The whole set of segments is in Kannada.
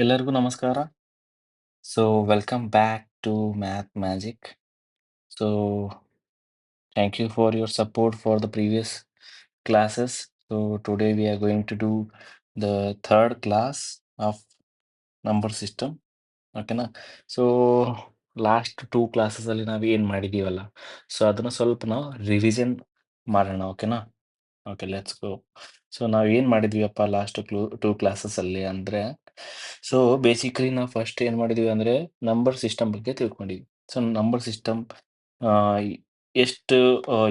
ಎಲ್ಲರಿಗೂ ನಮಸ್ಕಾರ. So, welcome back to Math Magic. So, thank you for your support for the previous classes. So, today we are going to do the third class of number system. ಓಕೆನಾ? ಸೊ, ಲಾಸ್ಟ್ 2 ಕ್ಲಾಸಸಲ್ಲಿ ನಾವು ಏನು ಮಾಡಿದ್ದೀವಲ್ಲ, ಸೊ ಅದನ್ನ ಸ್ವಲ್ಪ ನಾವು ರಿವಿಷನ್ ಮಾಡೋಣ. ಓಕೆನಾ? Okay, let's go. ಸೊ ನಾವು ಏನು ಮಾಡಿದ್ವಿಯಪ್ಪ ಲಾಸ್ಟ್ 2 ಕ್ಲಾಸಸಲ್ಲಿ ಅಂದರೆ, ಸೊ ಬೇಸಿಕಲಿ ನಾವು ಫಸ್ಟ್ ಏನು ಮಾಡಿದ್ವಿ ಅಂದರೆ ನಂಬರ್ ಸಿಸ್ಟಮ್ ಬಗ್ಗೆ ತಿಳ್ಕೊಂಡಿದ್ವಿ. ಸೊ ನಂಬರ್ ಸಿಸ್ಟಮ್ ಎಷ್ಟು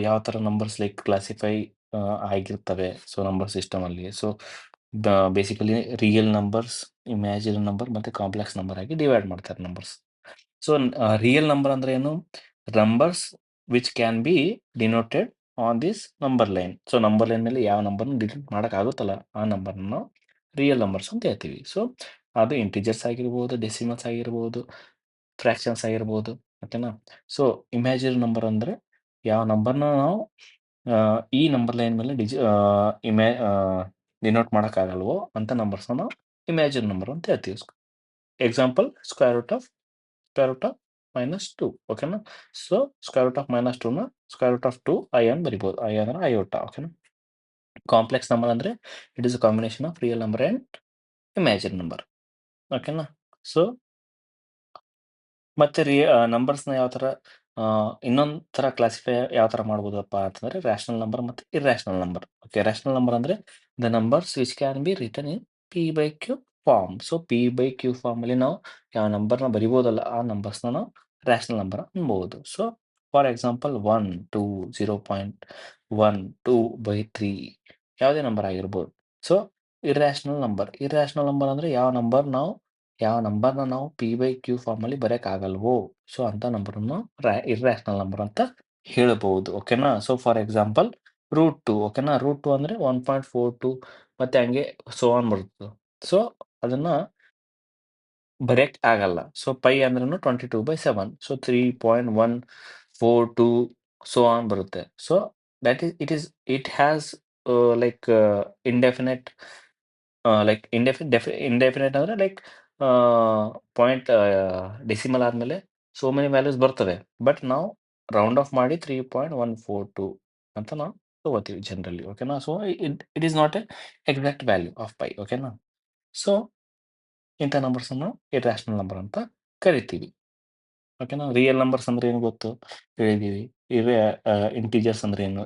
ಯಾವ ಥರ ನಂಬರ್ಸ್ ಲೈಕ್ ಕ್ಲಾಸಿಫೈ ಆಗಿರ್ತವೆ ಸೊ ನಂಬರ್ ಸಿಸ್ಟಮಲ್ಲಿ. So basically real numbers, imaginary number ಮತ್ತು ಕಾಂಪ್ಲೆಕ್ಸ್ ನಂಬರ್ ಆಗಿ ಡಿವೈಡ್ ಮಾಡ್ತಾರೆ ನಂಬರ್ಸ್. ಸೊ ರಿಯಲ್ ನಂಬರ್ ಅಂದರೆ ಏನು? Numbers which can be denoted on this number line. So number line ಮೇಲೆ ಯಾವ ನಂಬರ್ನ ಡಿನೋಟ್ ಮಾಡೋಕ್ಕಾಗುತ್ತಲ್ಲ ಆ ನಂಬರ್ನ ನಾವು ರಿಯಲ್ ನಂಬರ್ಸ್ ಅಂತ ಹೇಳ್ತೀವಿ. ಸೊ ಅದು ಇಂಟಿಜರ್ಸ್ ಆಗಿರ್ಬೋದು, ಡೆಸಿಮಲ್ಸ್ ಆಗಿರ್ಬೋದು, ಫ್ರ್ಯಾಕ್ಷನ್ಸ್ ಆಗಿರ್ಬೋದು. ಓಕೆನಾ? ಸೊ ಇಮ್ಯಾಜಿನರಿ ನಂಬರ್ ಅಂದರೆ ಯಾವ ನಂಬರ್ನ ನಾವು ಈ ನಂಬರ್ ಲೈನ್ ಮೇಲೆ ಡಿನೋಟ್ ಮಾಡೋಕ್ಕಾಗಲ್ವೋ ಅಂಥ ನಂಬರ್ಸ್ನ ನಾವು ಇಮ್ಯಾಜಿನರಿ ನಂಬರ್ ಅಂತ ಹೇಳ್ತೀವಿ. Example square root of -2. ಓಕೆನಾ? ಸೊ ಸ್ಕ್ವೇರ್ ರೂಟ್ ಆಫ್ -2ನ ಸ್ಕ್ವೇರ್ ರೂಟ್ ಆಫ್ 2 ಐ ಅಂತ ಬರಿಬೋದು. ಐ ಅಂದ್ರೆ ಐಯೋಟಾ. ಓಕೆನಾ? ಕಾಂಪ್ಲೆಕ್ಸ್ ನಂಬರ್ ಅಂದರೆ it is a combination of real number and imaginary number. ಓಕೆನಾ? ಸೊ ಮತ್ತೆ ನಂಬರ್ಸ್ನ ಯಾವ ಥರ ಇನ್ನೊಂದು ಥರ ಕ್ಲಾಸಿಫೈ ಯಾವ ಥರ ಮಾಡ್ಬೋದಪ್ಪ ಅಂತಂದರೆ ರ್ಯಾಷನಲ್ ನಂಬರ್ ಮತ್ತು irrational number. Okay, rational number ಅಂದರೆ the numbers which can be written in P/Q form. So P/Q ಫಾರ್ಮಲ್ಲಿ ನಾವು ಯಾವ ನಂಬರ್ನ ಬರಿಬೋದಲ್ಲ ಆ ನಂಬರ್ಸ್ನ ನಾವು ರ್ಯಾಷನಲ್ ನಂಬರ್ ಅನ್ಬೋದು. ಸೊ ಫಾರ್ ಎಕ್ಸಾಂಪಲ್ 1, 2, 0.1, 2/3 ಯಾವುದೇ ನಂಬರ್ ಆಗಿರ್ಬೋದು. ಸೊ ಇರ್ಯಾಷನಲ್ ನಂಬರ್ ಅಂದರೆ ಯಾವ ನಂಬರ್ನ ನಾವು P/Q ಫಾರ್ಮಲ್ಲಿ ಬರೆಯೋಕ್ಕಾಗಲ್ವೋ ಸೊ ಅಂಥ ನಂಬರನ್ನು ಇರ್ಯಾಷನಲ್ ನಂಬರ್ ಅಂತ ಹೇಳ್ಬೋದು. ಓಕೆನಾ? So for example √2. ಓಕೆನಾ? √2 ಅಂದರೆ 1.42 ಮತ್ತೆ ಹಂಗೆ ಸೋ ಆನ್ ಬರುತ್ತೆ. ಸೊ ಅದನ್ನ ಬರೆಯಕ್ಕೆ ಆಗಲ್ಲ. ಸೊ ಪೈ ಅಂದ್ರೂ 22/7. ಸೊ 3.142 ಸೋ ಆನ್ ಬರುತ್ತೆ. So it has like indefinite indefinite ಅಂದರೆ ಲೈಕ್ ಪಾಯಿಂಟ್ ಡೆಸಿಮಲ್ ಆದಮೇಲೆ ಸೋ ಮೆನಿ ವ್ಯಾಲ್ಯೂಸ್ ಬರ್ತವೆ. ಬಟ್ ನಾವು ರೌಂಡ್ ಆಫ್ ಮಾಡಿ 3.142 ಅಂತ ನಾವು ತಗೋತೀವಿ ಜನರಲಿ. ಓಕೆನಾ? So it is not a exact value of pi. ಓಕೆನಾ? ಸೊ ಇಂಥ ನಂಬರ್ಸನ್ನು ಇರ್ಯಾಷನಲ್ ನಂಬರ್ ಅಂತ ಕರಿತೀವಿ. ಓಕೆನಾ? ರಿಯಲ್ ನಂಬರ್ಸ್ ಅಂದ್ರೆ ಏನು ಗೊತ್ತು ಹೇಳಿದ್ದೀವಿ. ಇಂಟಿಜರ್ಸ್ ಅಂದ್ರೆ ಏನು,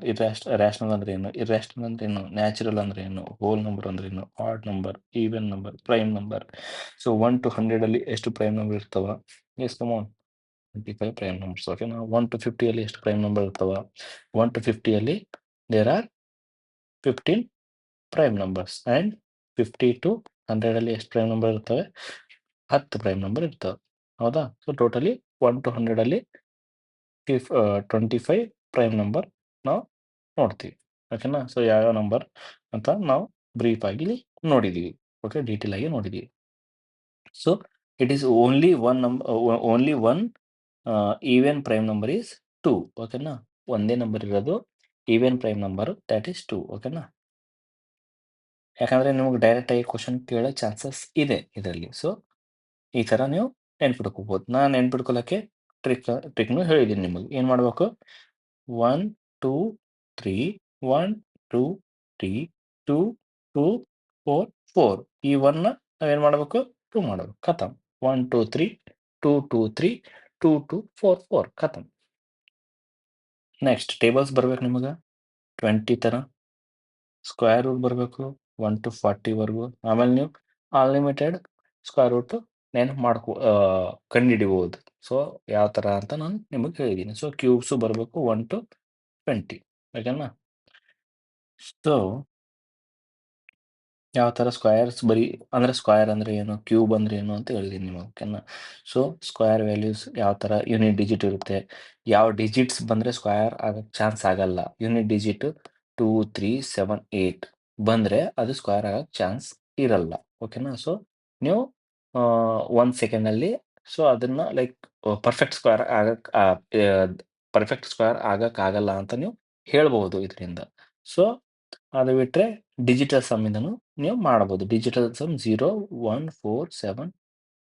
ರ್ಯಾಷನಲ್ ಅಂದ್ರೆ ಏನು, ಇರ್ಯಾಷನಲ್ ಅಂದ್ರೆ ಏನು, ನ್ಯಾಚುರಲ್ ಅಂದ್ರೆ ಏನು, ಹೋಲ್ ನಂಬರ್ ಅಂದ್ರೆ ಏನು, odd number, even number, prime number. So 1 to 100 ಅಲ್ಲಿ ಎಷ್ಟು ಪ್ರೈಮ್ ನಂಬರ್ ಇರ್ತಾವ? Yes come on 25 prime numbers. ಓಕೆನಾ? 1 to 50 ಅಲ್ಲಿ ಎಷ್ಟು ಪ್ರೈಮ್ ನಂಬರ್ ಇರ್ತಾವ? 1 to 50 ಅಲ್ಲಿ there are 15 prime numbers and 50 to 100 ಅಲ್ಲಿ ಎಷ್ಟು ಪ್ರೈಮ್ ನಂಬರ್ ಇರ್ತವೆ? 10 ಪ್ರೈಮ್ ನಂಬರ್ ಇರ್ತವೆ. ಹೌದಾ? ಸೊ ಟೋಟಲಿ 1 to 100 ಅಲ್ಲಿ 25 ಪ್ರೈಮ್ ನಂಬರ್ ನಾವು ನೋಡ್ತೀವಿ. ಓಕೆನಾ? ಸೊ ಯಾವ್ಯಾವ ನಂಬರ್ ಅಂತ ನಾವು ಬ್ರೀಫ್ ಆಗಿ ಇಲ್ಲಿ ನೋಡಿದ್ದೀವಿ. ಓಕೆ, ಡೀಟೇಲ್ ಆಗಿ ನೋಡಿದ್ದೀವಿ. So it is only one even prime number is 2. ಓಕೆನಾ? ಒಂದೇ ನಂಬರ್ ಇರೋದು even prime number, that is 2. ಓಕೆನಾ? ಯಾಕಂದ್ರೆ ನಿಮಗೆ ಡೈರೆಕ್ಟ್ ಆಗಿ ಕ್ವಶನ್ ಕೇಳೋ ಚಾನ್ಸಸ್ ಇದೆ ಇದರಲ್ಲಿ. ಸೊ ಈ ಥರ ನೀವು ನೆನ್ಪಿಟ್ಕೋಬೋದು. ನಾನು ನೆನ್ಪಿಟ್ಕೊಳ್ಳೋಕ್ಕೆ ಟ್ರಿಕ್ನು ಹೇಳಿದ್ದೀನಿ ನಿಮಗೆ. ಏನು ಮಾಡಬೇಕು? 1, 2, 3, 1, 2, 3, 2, 2, 4, 4. ಈ 1ನ ನಾವೇನು ಮಾಡಬೇಕು? 2 ಮಾಡಬೇಕು. ಖತಮ್. 1, 2, 3, 2, 2, 3, 2, 2, 4, 4 ಖತಮ್. ನೆಕ್ಸ್ಟ್ ಟೇಬಲ್ಸ್ ಬರ್ಬೇಕು ನಿಮಗೆ 20 ತರ. ಸ್ಕ್ವೇರ್ ರೂಟ್ ಬರಬೇಕು 1 to 40 ವರೆಗೂ. ಆಮೇಲೆ ನೀವು ಅನ್ಲಿಮಿಟೆಡ್ ಸ್ಕ್ವೇರ್ ರೂಟ್ ಕಂಡುಹಿಡಿಬೋದು. ಸೊ ಯಾವ ಥರ ಅಂತ ನಾನು ನಿಮಗೆ ಹೇಳಿದ್ದೀನಿ. ಸೊ ಕ್ಯೂಬ್ಸು ಬರಬೇಕು 1 to 20. ಓಕೆನಾ? ಸೊ ಯಾವ ಥರ ಸ್ಕ್ವೇರ್ಸ್ ಅಂದರೆ ಸ್ಕ್ವೇರ್ ಅಂದರೆ ಏನು, ಕ್ಯೂಬ್ ಅಂದರೆ ಏನು ಅಂತ ಹೇಳಿದ್ದೀನಿ ನಿಮಗೆ. ಓಕೆನಾ? ಸೊ ಸ್ಕ್ವೇರ್ ವ್ಯಾಲ್ಯೂಸ್ ಯಾವ ಥರ ಯೂನಿಟ್ ಡಿಜಿಟ್ ಇರುತ್ತೆ, ಯಾವ ಡಿಜಿಟ್ಸ್ ಬಂದರೆ ಸ್ಕ್ವೇರ್ ಆಗಕ್ಕೆ ಚಾನ್ಸ್ ಆಗಲ್ಲ. ಯೂನಿಟ್ ಡಿಜಿಟ್ 2, 3, 7, 8 ಬಂದರೆ ಅದು ಸ್ಕ್ವೇರ್ ಆಗಕ್ಕೆ ಚಾನ್ಸ್ ಇರಲ್ಲ. ಓಕೆನಾ? ಸೊ ನೀವು 1 ಸೆಕೆಂಡಲ್ಲಿ ಸೊ ಅದನ್ನು ಲೈಕ್ ಪರ್ಫೆಕ್ಟ್ ಸ್ಕ್ವೇರ್ ಆಗಕ್ಕಾಗಲ್ಲ ಅಂತ ನೀವು ಹೇಳ್ಬೋದು ಇದರಿಂದ. ಸೊ ಅದು ಬಿಟ್ಟರೆ ಡಿಜಿಟಲ್ ಸಮ್ಮಿಂದನೂ ನೀವು ಮಾಡ್ಬೋದು. ಡಿಜಿಟಲ್ ಸಮ್ 0, 1, 4, 7,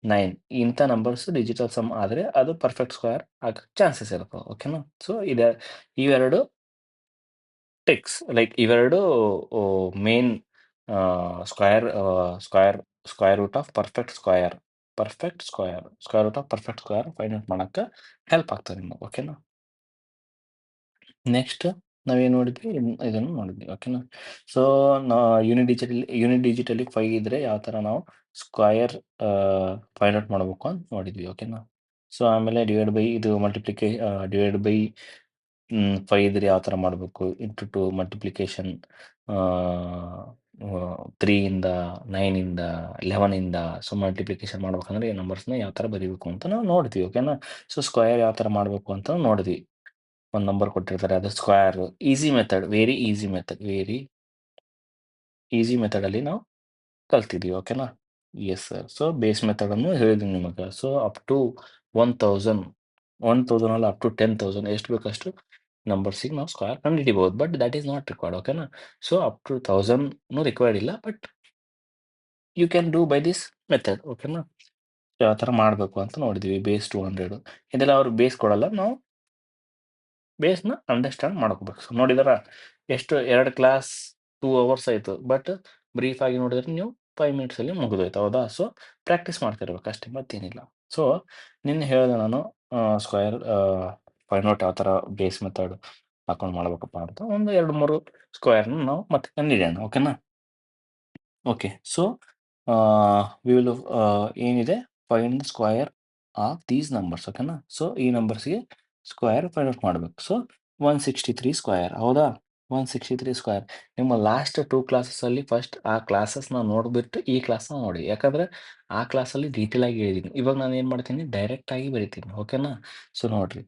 9 ಇಂಥ ನಂಬರ್ಸ್ ಡಿಜಿಟಲ್ ಸಮ್ ಆದರೆ ಅದು ಪರ್ಫೆಕ್ಟ್ ಸ್ಕ್ವೇರ್ ಆಗಕ್ಕೆ ಚಾನ್ಸಸ್ ಇರ್ತವೆ. ಓಕೆನಾ? ಸೊ ಇವೆರಡು ಟ್ರಿಕ್ಸ್ ಲೈಕ್ ಇವೆರಡು main square square root of square root of perfect square find out ಮಾಡಕ್ಕೆ ಹೆಲ್ಪ್ ಆಗ್ತದೆ ನಿಮಗೆ. ಓಕೆನಾ? ನೆಕ್ಸ್ಟ್ ನಾವೇನು ನೋಡಿದ್ವಿ? ಇದನ್ನು ನೋಡಿದ್ವಿ. ಓಕೆನಾ? ಸೊ ಯೂನಿಟ್ ಡಿಜಿಟಲಿ 5 ಇದ್ರೆ ಯಾವ ಥರ ನಾವು ಸ್ಕ್ವಯರ್ ಫೈಂಡ್ ಔಟ್ ಮಾಡಬೇಕು ಅಂತ ನೋಡಿದ್ವಿ. ಓಕೆನಾ? ಸೊ ಆಮೇಲೆ ಡಿವೈಡ್ ಬೈ 5 ಇದ್ರೆ ಯಾವ ಥರ ಮಾಡಬೇಕು, ಇಂಟು 2 ಮಲ್ಟಿಪ್ಲಿಕೇಶನ್ 3 ಇಂದ 9 ಇಂದ 11 ಇಂದ. ಸೊ ಮಲ್ಟಿಪ್ಲಿಕೇಶನ್ ಮಾಡ್ಬೇಕಂದ್ರೆ ಈ ನಂಬರ್ಸ್ನ ಯಾವ ಥರ ಬರೀಬೇಕು ಅಂತ ನಾವು ನೋಡ್ತೀವಿ. ಓಕೆನಾ? ಸೊ ಸ್ಕ್ವಯರ್ ಯಾವ ಥರ ಮಾಡಬೇಕು ಅಂತ ನೋಡಿದ್ವಿ. ಒಂದು ನಂಬರ್ ಕೊಟ್ಟಿರ್ತಾರೆ, ಅದು square easy method, very easy ಮೆಥಡಲ್ಲಿ ನಾವು ಕಲ್ತಿದ್ವಿ. ಓಕೆನಾ? Yes sir. ಸೊ ಬೇಸ್ ಮೆಥಡನ್ನು ಹೇಳಿದ್ದೀನಿ ನಿಮಗೆ. ಸೊ ಅಪ್ ಟು 1000 ಅಲ್ಲ, ಅಪ್ ಟು 10,000 ಎಷ್ಟು ಬೇಕಷ್ಟು ನಂಬರ್ಸಿಗೆ ನಾವು ಸ್ಕ್ವೇರ್ ಕಂಡುಹಿಡಿಬೋದು. But that is not required. ಓಕೆನಾ? ಸೊ ಅಪ್ ಟು 1000 ರಿಕ್ವೈರ್ಡ್ ಇಲ್ಲ, but you can do by this method. ಓಕೆನಾ? ಯಾವ ಥರ ಮಾಡಬೇಕು ಅಂತ ನೋಡಿದ್ವಿ. ಬೇಸ್ 200 ಇದೆಲ್ಲ ಅವ್ರು ಬೇಸ್ ಕೊಡಲ್ಲ, ನಾವು ಬೇಸ್ನ ಅಂಡರ್ಸ್ಟ್ಯಾಂಡ್ ಮಾಡ್ಕೋಬೇಕು. ಸೊ ನೋಡಿದಾರ ಎಷ್ಟು 2 ಕ್ಲಾಸ್ 2 ಅವರ್ಸ್ ಆಯಿತು, ಬಟ್ ಬ್ರೀಫ್ ಆಗಿ ನೋಡಿದ್ರೆ ನೀವು 5 ಮಿನಿಟ್ಸಲ್ಲಿ ಮುಗಿದೋಯ್ತು. ಹೌದಾ? ಸೊ ಪ್ರಾಕ್ಟೀಸ್ ಮಾಡ್ತಿರ್ಬೇಕು ಅಷ್ಟೇ, ಮತ್ತೇನಿಲ್ಲ. ಸೊ ನಿನ್ನೆ ಹೇಳಿದೆ ನಾನು ಸ್ಕ್ವೇರ್ ಫೈಂಡ್ ಔಟ್ ಯಾವ ಥರ ಬೇಸ್ ಮೆಥಡ್ ಹಾಕೊಂಡು ಮಾಡ್ಬೇಕಪ್ಪ ಅಂತ. ಒಂದು 2-3 ಸ್ಕ್ವೇರ್ನ ನಾವು ಮತ್ತೆ ಕಂಡುಹಿಡಿಯೋಣ. ಓಕೆನಾ? ಓಕೆ. ಸೊ ವಿ ವಿಲ್ ಏನಿದೆ, find the square of these numbers. ಓಕೆನಾ? ಸೊ ಈ ನಂಬರ್ಸ್ಗೆ ಸ್ಕ್ವಯರ್ ಫೈಂಡ್ ಔಟ್ ಮಾಡಬೇಕು. So 163 square. ಹೌದಾ? 163 ಸ್ಕ್ವಯರ್. ನಿಮ್ಮ ಲಾಸ್ಟ್ 2 ಕ್ಲಾಸಸ್ಸಲ್ಲಿ ಫಸ್ಟ್ ಆ ಕ್ಲಾಸಸ್ನ ನೋಡಿಬಿಟ್ಟು ಈ ಕ್ಲಾಸ್ನ ನೋಡಿ. ಯಾಕಂದರೆ ಆ ಕ್ಲಾಸಲ್ಲಿ ಡೀಟೇಲ್ ಆಗಿ ಹೇಳಿದ್ದೀನಿ. ಇವಾಗ ನಾನು ಏನು ಮಾಡ್ತೀನಿ, ಡೈರೆಕ್ಟ್ ಆಗಿ ಬರಿತೀನಿ. ಓಕೆನಾ? ಸೊ ನೋಡಿರಿ,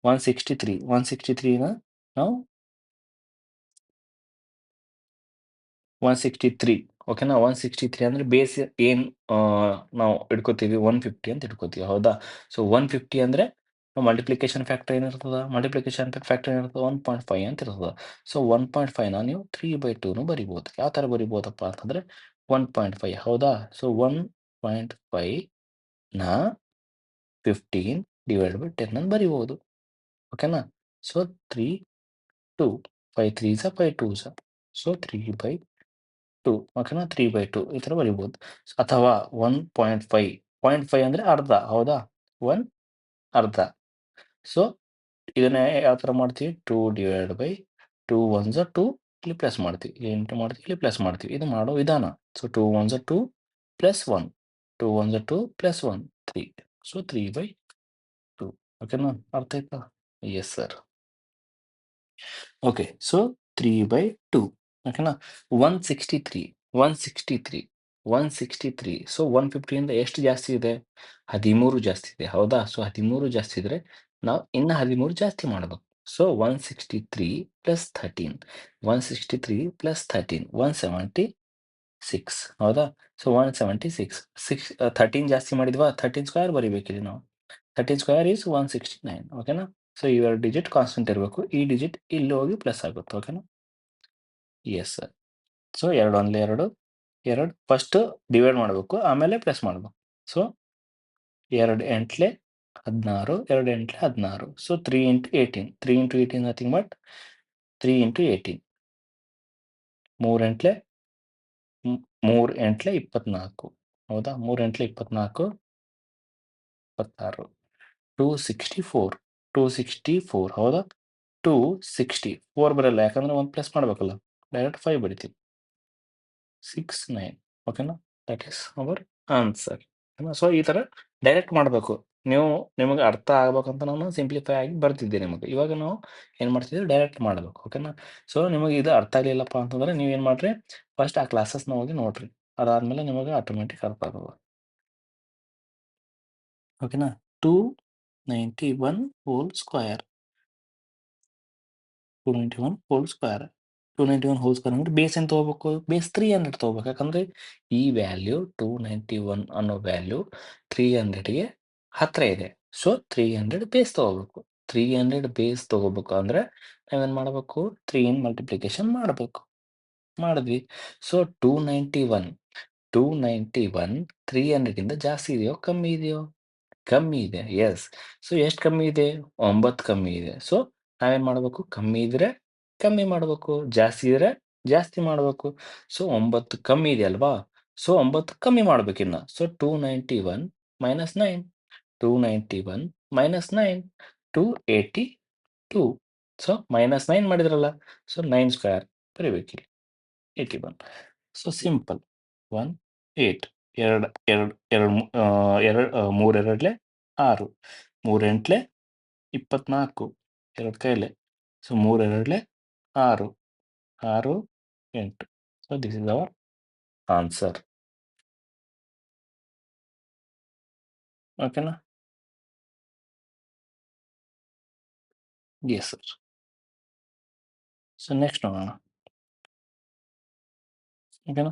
163ನ ನಾವು 163. ಓಕೆನಾ? 163 ಅಂದರೆ ಬೇಸ್ ಏನು ನಾವು ಇಟ್ಕೋತೀವಿ, 150 ಅಂತ ಇಟ್ಕೋತೀವಿ. ಹೌದಾ? ಸೊ 150 ಅಂದರೆ ಮಲ್ಟಿಪ್ಲಿಕೇಶನ್ ಫ್ಯಾಕ್ಟರ್ ಏನಿರ್ತದೆ, 1.5 ಅಂತ ಇರ್ತದೆ. ಸೊ 1.5ನ ನೀವು 3/2ನು ಬರಿಬೋದು. ಯಾವ ಥರ ಬರಿಬೋದಪ್ಪ ಅಂತಂದರೆ 1.5. ಹೌದಾ? ಸೊ 1.5ನ 15/10 ಅಂತ ಬರಿಬೋದು. ಓಕೆನಾ? So 3, 2, 5 3s 5 2s. ಸೊ 3/2. ಓಕೆನಾ? 3/2 ಈ ಥರ ಬರಿಬೋದು. ಅಥವಾ 1.5. 0.5 ಅಂದರೆ ಅರ್ಧ. ಹೌದಾ? 1 ಅರ್ಧ. ಸೊ ಇದನ್ನ ಯಾವ ಥರ ಮಾಡ್ತೀವಿ, 2/2 1s 2 ಇಲ್ಲಿ ಪ್ಲಸ್ ಮಾಡ್ತೀವಿ, ಇಂಟು ಮಾಡ್ತೀವಿ, ಇಲ್ಲಿ ಪ್ಲಸ್ ಮಾಡ್ತೀವಿ. ಇದು ಮಾಡೋ ವಿಧಾನ. So 2 1s 2 plus 1, 2 1s 2 plus 1 3. So 3/2. ಓಕೆನಾ? ಅರ್ಥ ಆಯ್ತಾ? S sir. ಓಕೆ. ಸೊ 3/2. ಓಕೆನಾ? 163 163 163. ಸೊ 150ಯಿಂದ ಎಷ್ಟು ಜಾಸ್ತಿ ಇದೆ, 13 ಜಾಸ್ತಿ ಇದೆ. ಹೌದಾ? ಸೊ 13 ಜಾಸ್ತಿ ಇದ್ರೆ ನಾವು ಇನ್ನು 13 ಜಾಸ್ತಿ ಮಾಡಬೇಕು. So 163 plus 13, 163 plus 13 176. ಹೌದಾ? ಸೊ 176 13 ಜಾಸ್ತಿ ಮಾಡಿದ್ವಾ, 13 ಸ್ಕ್ವೇರ್ ಬರಿಬೇಕಿಲ್ಲಿ ನಾವು. 13 ಸ್ಕ್ವೇರ್ ಈಸ್ 169. ಓಕೆನಾ? ಸೊ ಇವೆರಡು ಡಿಜಿಟ್ ಕಾನ್ಸ್ಟೆಂಟ್ ಇರಬೇಕು. ಈ ಡಿಜಿಟ್ ಇಲ್ಲಿ ಹೋಗಿ ಪ್ಲಸ್ ಆಗುತ್ತೆ. ಓಕೆನಾ? Yes sir. So 2 1 2, 2 first divide ಮಾಡಬೇಕು, ಆಮೇಲೆ ಪ್ಲಸ್ ಮಾಡಬೇಕು. So 2 ಎಂಟ್ಲೆ 16, 2 ಎಂಟ್ಲೆ 16. So 3 into 18. 3 into 18 nothing but 3 into 18. 3 ಎಂಟ್ಲೆ 24. ಹೌದಾ? 3 ಎಂಟ್ಲೆ 24, 26. 264. 264. ಹೌದಾ? 260. 4 ಬರಲ್ಲ, ಯಾಕಂದ್ರೆ 1 ಪ್ಲಸ್ ಮಾಡಬೇಕಲ್ಲ. ಡೈರೆಕ್ಟ್ 5 ಬರಿತೀವಿ. 69. ಓಕೆನಾ? That is our answer. So ಈ ಥರ ಡೈರೆಕ್ಟ್ ಮಾಡಬೇಕು. ನಿಮಗೆ ಅರ್ಥ ಆಗ್ಬೇಕಂತ ನಾನು ಸಿಂಪ್ಲಿಫೈ ಆಗಿ ಬರ್ತಿದ್ದೆ ನಿಮಗೆ. ಇವಾಗ ನಾವು ಏನು ಮಾಡ್ತಿದ್ದೀವಿ, ಡೈರೆಕ್ಟ್ ಮಾಡಬೇಕು. ಓಕೆನಾ? ಸೊ ನಿಮಗೆ ಇದು ಅರ್ಥ ಆಗಲಿಲ್ಲಪ್ಪ ಅಂತಂದರೆ ನೀವೇನು ಮಾಡಿರಿ, ಫಸ್ಟ್ ಆ ಕ್ಲಾಸಸ್ನ ಹೋಗಿ ನೋಡಿರಿ. ಅದಾದಮೇಲೆ ನಿಮಗೆ ಆಟೋಮೆಟಿಕ್ ಅರ್ಥ ಆಗೋದು. ಓಕೆನಾ? 291 whole square. 291 whole square. 291 whole square ಅಂದರೆ ಬೇಸ್ ಏನು ತೊಗೋಬೇಕು, ಬೇಸ್ 300 ತೊಗೋಬೇಕು. ಯಾಕಂದರೆ ಈ ವ್ಯಾಲ್ಯೂ 291 ಅನ್ನೋ ವ್ಯಾಲ್ಯೂ 300ಗೆ ಹತ್ತಿರ ಇದೆ. ಸೊ 300 ಬೇಸ್ ತೊಗೋಬೇಕು. 300 ಬೇಸ್ ತೊಗೋಬೇಕು ಅಂದರೆ ನಾವೇನು ಮಾಡಬೇಕು, 3 ಇನ್ ಮಲ್ಟಿಪ್ಲಿಕೇಶನ್ ಮಾಡಬೇಕು. ಮಾಡಿದ್ವಿ. ಸೊ 291 291 300 ಇಂದ ಜಾಸ್ತಿ ಇದೆಯೋ? ಕಮ್ಮಿ ಇದೆಯೋ? ಕಮ್ಮಿ ಇದೆ. ಯೆಸ್. ಸೊ ಎಷ್ಟು ಕಮ್ಮಿ ಇದೆ? 9 ಕಮ್ಮಿ ಇದೆ. ಸೊ ನಾವೇನ್ ಮಾಡ್ಬೇಕು? ಕಮ್ಮಿ ಇದ್ರೆ ಕಮ್ಮಿ ಮಾಡ್ಬೇಕು. ಜಾಸ್ತಿ ಇದ್ರೆ ಜಾಸ್ತಿ ಮಾಡ್ಬೇಕು. ಸೊ 9 ಕಮ್ಮಿ ಇದೆ ಅಲ್ವಾ? ಸೊ 9 ಕಮ್ಮಿ ಮಾಡ್ಬೇಕಿನ್ನ. So 291 minus 9 291 minus 9 282. ಸೊ -9 ಮಾಡಿದ್ರಲ್ಲ. ಸೊ 9 ಸ್ಕ್ವೇರ್ ಬರಿಬೇಕಿಲ್ಲಿ 81. ಸೊ ಸಿಂಪಲ್ 1 8 2 2 2 3 ಎರಡ್ಲೆ 6 3 ಎಂಟ್ಲೆ 24 2 ಕೈಲೆ. ಸೊ 3 ಎರಡ್ಲೆ 6 6 8. So this is our answer. ಓಕೆನಾ? Yes sir. ಸೊ ನೆಕ್ಸ್ಟ್ ನೋಡೋಣ. ಓಕೆನಾ?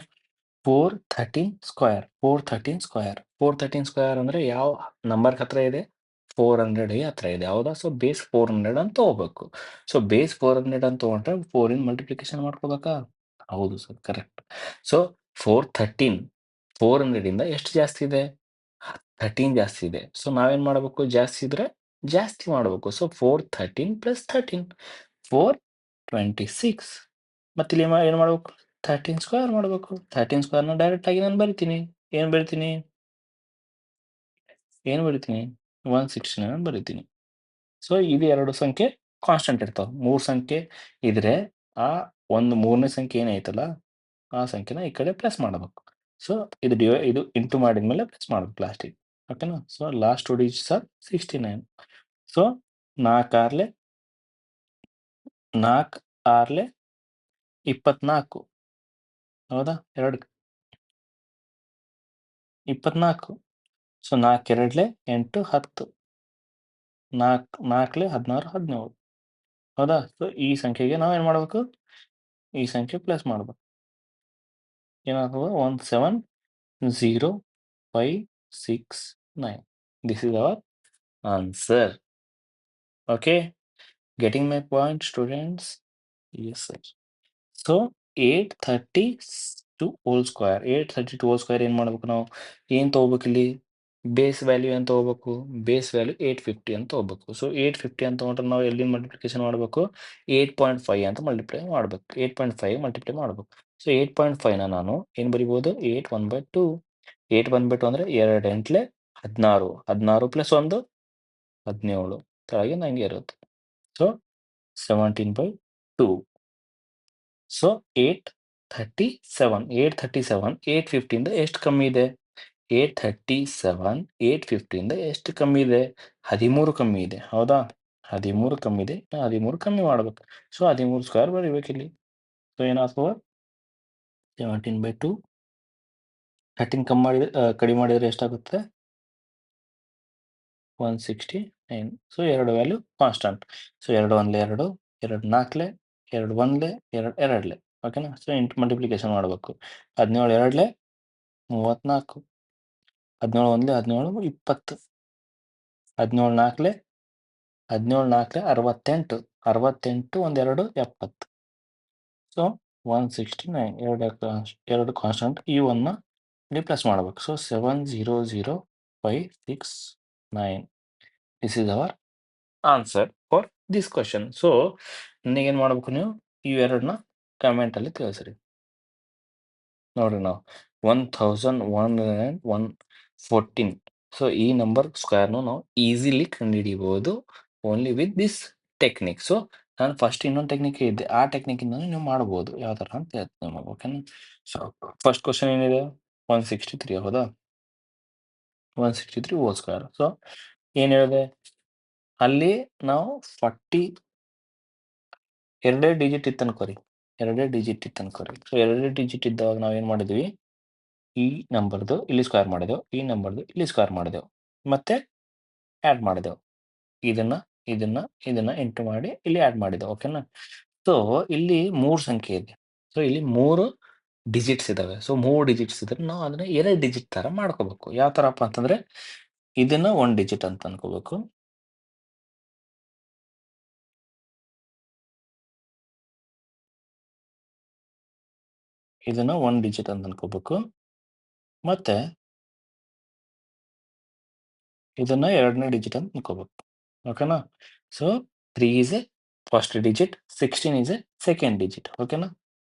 413 ಸ್ಕ್ವೇರ್ 413 ಸ್ಕ್ವೇರ್ 413 ಸ್ಕ್ವೇರ್ ಅಂದ್ರೆ ಯಾವ ನಂಬರ್ ಹತ್ರ ಇದೆ? 400 ಹತ್ರ ಇದೆ. ಹೌದಾ? ಸೊ ಬೇಸ್ 400 ಅಂತ ತಗೋಬೇಕು. ಸೊ ಬೇಸ್ 400 ಅಂತ ತಗೊಂಡ್ರೆ 4 ಇಂದ ಮಲ್ಟಿಪ್ಲಿಕೇಶನ್ ಮಾಡ್ಕೋಬೇಕಾ? ಹೌದು ಸರ್, ಕರೆಕ್ಟ್. ಸೊ 413 400 ಇಂದ ಎಷ್ಟು ಜಾಸ್ತಿ ಇದೆ? 13 ಜಾಸ್ತಿ ಇದೆ. ಸೊ ನಾವೇನ್ ಮಾಡಬೇಕು? ಜಾಸ್ತಿ ಇದ್ರೆ ಜಾಸ್ತಿ ಮಾಡಬೇಕು. So 413 plus 13 426. ಮತ್ತೆ ಇಲ್ಲಿ ಏನ್ ಮಾಡ್ಬೇಕು? 13 ಸ್ಕ್ವೇರ್ ಮಾಡಬೇಕು. 13 ಸ್ಕ್ವೇರ್ನ ಡೈರೆಕ್ಟ್ ಆಗಿ ನಾನು ಬರಿತೀನಿ. ಏನ್ ಬರಿತೀನಿ? 169 ಬರಿತೀನಿ. ಸೊ ಇದು 2 ಸಂಖ್ಯೆ ಕಾನ್ಸ್ಟೆಂಟ್ ಇರ್ತಾವ. 3 ಸಂಖ್ಯೆ ಇದ್ರೆ ಆ ಒಂದು 3ನೇ ಸಂಖ್ಯೆ ಏನೈತಲ್ಲ, ಆ ಸಂಖ್ಯೆನ ಈ ಕಡೆ ಪ್ಲಸ್ ಮಾಡಬೇಕು. ಸೊ ಇದು ಇಂಟು ಮಾಡಿದ್ಮೇಲೆ ಪ್ಲಸ್ ಮಾಡ್ಬೇಕು ಲಾಸ್ಟಿಗೆ. ಓಕೆನಾ? So last 2 digits are 69. So 4 Harley 4 Harley 24. ಹೌದಾ? 2 24. ಸೊ 4 ಎರಡ್ಲೆ 8 10 4 4ಲೆ 16 17. ಹೌದಾ? ಸೊ ಈ ಸಂಖ್ಯೆಗೆ ನಾವೇನ್ ಮಾಡ್ಬೇಕು? ಈ ಸಂಖ್ಯೆ ಪ್ಲಸ್ ಮಾಡ್ಬೇಕು. ಏನಾಗ್ತದ? 170,569. This is our answer. Okay? Getting my point students? Yes sir. So 832 whole square 832 whole square ಏನ್ ಮಾಡ್ಬೇಕು ನಾವು? ಏನ್ ತಗೋಬೇಕಿಲ್ಲಿ? ಬೇಸ್ ವ್ಯಾಲ್ಯೂ ಏನ್ ತಗೋಬೇಕು? ಬೇಸ್ ವ್ಯಾಲ್ಯೂ 850 ಅಂತ ತಗೋಬೇಕು. ಸೊ 850 ಅಂತ ತಗೊಂಡ್ರೆ ನಾವು ಎಲ್ಲಿಂದ ಮಲ್ಟಿಪ್ಲಿಕೇಶನ್ ಮಾಡಬೇಕು? 8.5 ಅಂತ ಮಲ್ಟಿಪ್ಲೈ ಮಾಡ್ಬೇಕು. 8.5 ಮಲ್ಟಿಪ್ಲೈ ಮಾಡ್ಬೇಕು. ಸೊ 8.5ನ ನಾನು ಏನ್ ಬರಿಬೋದು? 8 1/2. 8 1/2 ಅಂದ್ರೆ 2 ಎಂಟ್ಲೆ 16 16 ಪ್ಲಸ್ 1 17 ಕೆಳಗೆ ನಂಗೆ ಇರುತ್ತೆ. ಸೊ 17/2. ಸೊ 837 850 ಇಂದ ಎಷ್ಟು ಕಮ್ಮಿ ಇದೆ? 837 850 ಇಂದ ಎಷ್ಟು ಕಮ್ಮಿ ಇದೆ? 13 ಕಮ್ಮಿ ಇದೆ. ಹೌದಾ? 13 ಕಮ್ಮಿ ಇದೆ. 13 ಕಮ್ಮಿ ಮಾಡ್ಬೇಕು. So 13 square ಬರಿಬೇಕಿಲ್ಲಿ. ಸೊ ಏನಾಗ್ತದ? 17/2 13 ಕಡಿಮೆ ಮಾಡಿದ್ರೆ ಎಷ್ಟಾಗುತ್ತೆ? 169. So 2 value constant. ಸೊ 2 1ಲೆ 2 2 4ಲೆ 2 1ಲೆ 2 2ಲೆ. ಓಕೆನಾ? ಸೊ ಇಂಟು ಮಲ್ಟಿಪ್ಲಿಕೇಶನ್ ಮಾಡಬೇಕು. 17 2ಲೆ 34 17 1ಲೆ 17 20 17 4ಲೆ 68 68 1 2 70. ಸೊ 169 2 ಕಾನ್ಸ್ಟಂಟ್ ಇವನ್ನ ಇಲ್ಲಿ ಪ್ಲಸ್ ಮಾಡಬೇಕು. So 700569. This is our answer for this question. So ನನಗೇನು ಮಾಡ್ಬೇಕು ನೀವು? ಇವೆರಡನ್ನ ಕಮೆಂಟಲ್ಲಿ ತಿಳಿಸ್ರಿ. ನೋಡ್ರಿ ನಾವು 1114. ಸೊ ಈ ನಂಬರ್ ಸ್ಕ್ವೇರ್ನು ನಾವು ಈಸಿಲಿ ಕಂಡುಹಿಡಿಯಬಹುದು only with this technique. So ನಾನು ಫಸ್ಟ್ ಇನ್ನೊಂದು ಟೆಕ್ನಿಕ್ ಇದ್ದೆ, ಆ ಟೆಕ್ನಿಕ್ಕಿಂದ ನೀವು ಮಾಡ್ಬೋದು. ಯಾವ ಥರ ಅಂತ ಹೇಳ್ತೀನಿ ನಿಮಗೆ. ಓಕೆನಾ? ಸೊ ಫಸ್ಟ್ ಕ್ವಶನ್ ಏನಿದೆ? 163. ಹೌದಾ? 163 ಹೋಲ್ ಸ್ಕ್ವೇರ್. ಸೊ ಏನು ಹೇಳಿದೆ? ಅಲ್ಲಿ ನಾವು 40 ಎರಡೇ ಡಿಜಿಟ್ ಇತ್ತು ಅನ್ಕೋರಿ. ಸೊ ಎರಡೇ ಡಿಜಿಟ್ ಇದ್ದಾಗ ನಾವೇನು ಮಾಡಿದ್ವಿ? ಈ ನಂಬರ್ದು ಇಲ್ಲಿ ಸ್ಕ್ವೇರ್ ಮಾಡಿದೆವು. ಈ ನಂಬರ್ದು ಇಲ್ಲಿ ಸ್ಕ್ವೇರ್ ಮಾಡಿದೆವು. ಮತ್ತೆ ಆ್ಯಡ್ ಮಾಡಿದೆವು. ಇದನ್ನ ಇದನ್ನ ಇಂಟು ಮಾಡಿ ಇಲ್ಲಿ ಆ್ಯಡ್ ಮಾಡಿದೆವು. ಓಕೆನಾ? ಸೊ ಇಲ್ಲಿ 3 ಸಂಖ್ಯೆ ಇದೆ. ಸೊ ಇಲ್ಲಿ 3 ಡಿಜಿಟ್ಸ್ ಇದಾವೆ. ಸೊ 3 ಡಿಜಿಟ್ಸ್ ಇದ್ರೆ ನಾವು ಅದನ್ನ 2 ಡಿಜಿಟ್ ತರ ಮಾಡ್ಕೋಬೇಕು. ಯಾವ ಥರಪ್ಪ ಅಂತಂದ್ರೆ ಇದನ್ನ 1 ಡಿಜಿಟ್ ಅಂತ ಅನ್ಕೋಬೇಕು. ಇದನ್ನ 1 ಡಿಜಿಟ್ ಅಂತ ಅನ್ಕೋಬೇಕು. ಮತ್ತೆ ಇದನ್ನ 2ನೇ ಡಿಜಿಟ್ ಅಂತ ಅನ್ಕೋಬೇಕು. ಓಕೆನಾ? So 3 is a first digit, 16 is a second digit. ಓಕೆನಾ?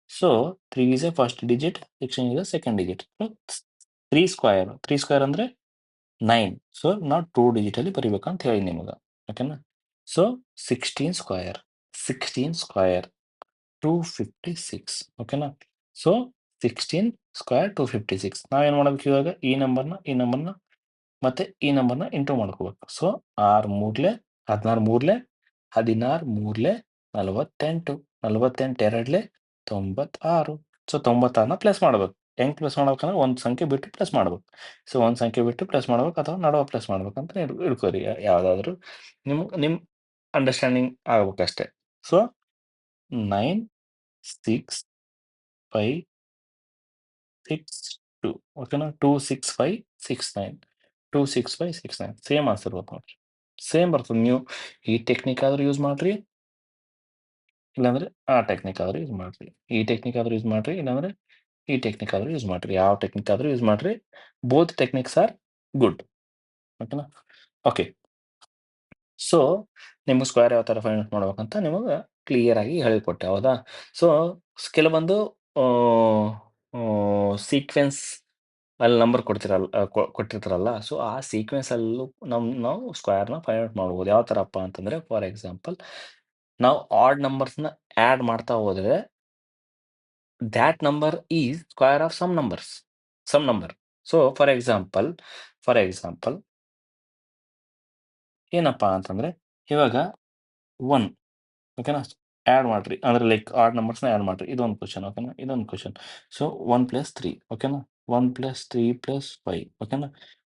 So 3 is a first digit, 16 is a second digit. 3 square, 3 square ಅಂದ್ರೆ 9. ಸೊ ನಾವು 2 ಡಿಜಿಟಲ್ಲಿ ಬರಿಬೇಕಂತ ಹೇಳಿ ನಿಮಗೆ. ಓಕೆನಾ? So 16 square, 16 square 256. ಓಕೆನಾ? So 16 square 256. ನಾವೇನು ಮಾಡ್ಬೇಕು ಇವಾಗ? ಈ ನಂಬರ್ನ ಮತ್ತೆ ಈ ನಂಬರ್ನ ಇಂಟು ಮಾಡ್ಕೋಬೇಕು. ಸೊ 6 ಮೂರ್ಲೆ 16 ಮೂರ್ಲೆ 16 ಮೂರ್ಲೆ 48, 48 ಎರಡ್ಲೆ 96. ಸೊ 96ನ ಪ್ಲಸ್ ಮಾಡ್ಬೇಕು. ಹೆಂಗ್ ಪ್ಲಸ್ ಮಾಡ್ಬೇಕಂದ್ರೆ ಒಂದು ಸಂಖ್ಯೆ ಬಿಟ್ಟು ಪ್ಲಸ್ ಮಾಡ್ಬೇಕು. ಸೊ ಒಂದು ಸಂಖ್ಯೆ ಬಿಟ್ಟು ಪ್ಲಸ್ ಮಾಡ್ಬೇಕು ಅಥವಾ ನಡುವ ಪ್ಲಸ್ ಮಾಡ್ಬೇಕಂತ ಇಡ್ಕೋರಿ ಯಾವುದಾದ್ರೂ. ನಿಮ್ಮ ಅಂಡರ್ಸ್ಟ್ಯಾಂಡಿಂಗ್ ಆಗ್ಬೇಕಷ್ಟೇ. ಸೊ 9 6 5 6 2. ಓಕೆನಾ? 2 6 5 6 9, 2 6 5 6 9 ಸೇಮ್ ಆನ್ಸರ್ ಬರುತ್ತೆ ನೋಡ್ರಿ. ಸೇಮ್ ಬರ್ತದೆ. ನೀವು ಈ ಟೆಕ್ನಿಕ್ ಆದ್ರೂ ಯೂಸ್ ಮಾಡ್ರಿ, ಇಲ್ಲಾಂದ್ರೆ ಆ ಟೆಕ್ನಿಕ್ ಆದ್ರೂ ಯೂಸ್ ಮಾಡ್ರಿ. ಈ ಟೆಕ್ನಿಕ್ ಆದ್ರೂ ಯೂಸ್ ಮಾಡ್ರಿ, ಇಲ್ಲಾಂದ್ರೆ ಈ ಟೆಕ್ನಿಕ್ ಆದ್ರೂ ಯೂಸ್ ಮಾಡ್ರಿ. ಯಾವ ಟೆಕ್ನಿಕ್ ಆದ್ರೂ ಯೂಸ್ ಮಾಡ್ರಿ. Both techniques are good. ಓಕೆನಾ? ಓಕೆ. ಸೊ ನಿಮ್ಗೆ ಸ್ಕ್ವೇರ್ ಯಾವ ಥರ ಫೈಂಡ್ ಔಟ್ ಮಾಡ್ಬೇಕಂತ ನಿಮಗೆ ಕ್ಲಿಯರ್ ಆಗಿ ಹೇಳಿಕೊಟ್ಟೆ. ಹೌದಾ? ಸೊ ಕೆಲವೊಂದು ಸೀಕ್ವೆನ್ಸ್ ಅಲ್ಲಿ ನಂಬರ್ ಕೊಡ್ತಿರಲ್ಲ, ಕೊಟ್ಟಿರ್ತಾರಲ್ಲ. ಸೊ ಆ ಸೀಕ್ವೆನ್ಸಲ್ಲೂ ನಾವು ಸ್ಕ್ವೇರ್ನ ಫೈಂಡ್ ಔಟ್ ಮಾಡ್ಬೋದು. ಯಾವ ಥರಪ್ಪ ಅಂತಂದರೆ, ಫಾರ್ ಎಕ್ಸಾಂಪಲ್ ನಾವು ಆಡ್ ನಂಬರ್ಸ್ನ ಆ್ಯಡ್ ಮಾಡ್ತಾ ಹೋದರೆ that number is square of some number. So for example ಏನಪ್ಪಾ ಅಂತಂದ್ರೆ, ಇವಾಗ 1. ಓಕೆನಾ? ಆ್ಯಡ್ ಮಾಡ್ರಿ ಅಂದ್ರೆ ಲೈಕ್ ಆಡ್ ನಂಬರ್ಸ್ನ ಆ್ಯಡ್ ಮಾಡ್ರಿ. ಇದೊಂದು ಕ್ವಶನ್. ಓಕೆನಾ? ಇದೊಂದು ಕ್ವಶನ್. ಸೊ 1 + 3. ಓಕೆನಾ? 1 + 3 + 5. ಓಕೆನಾ?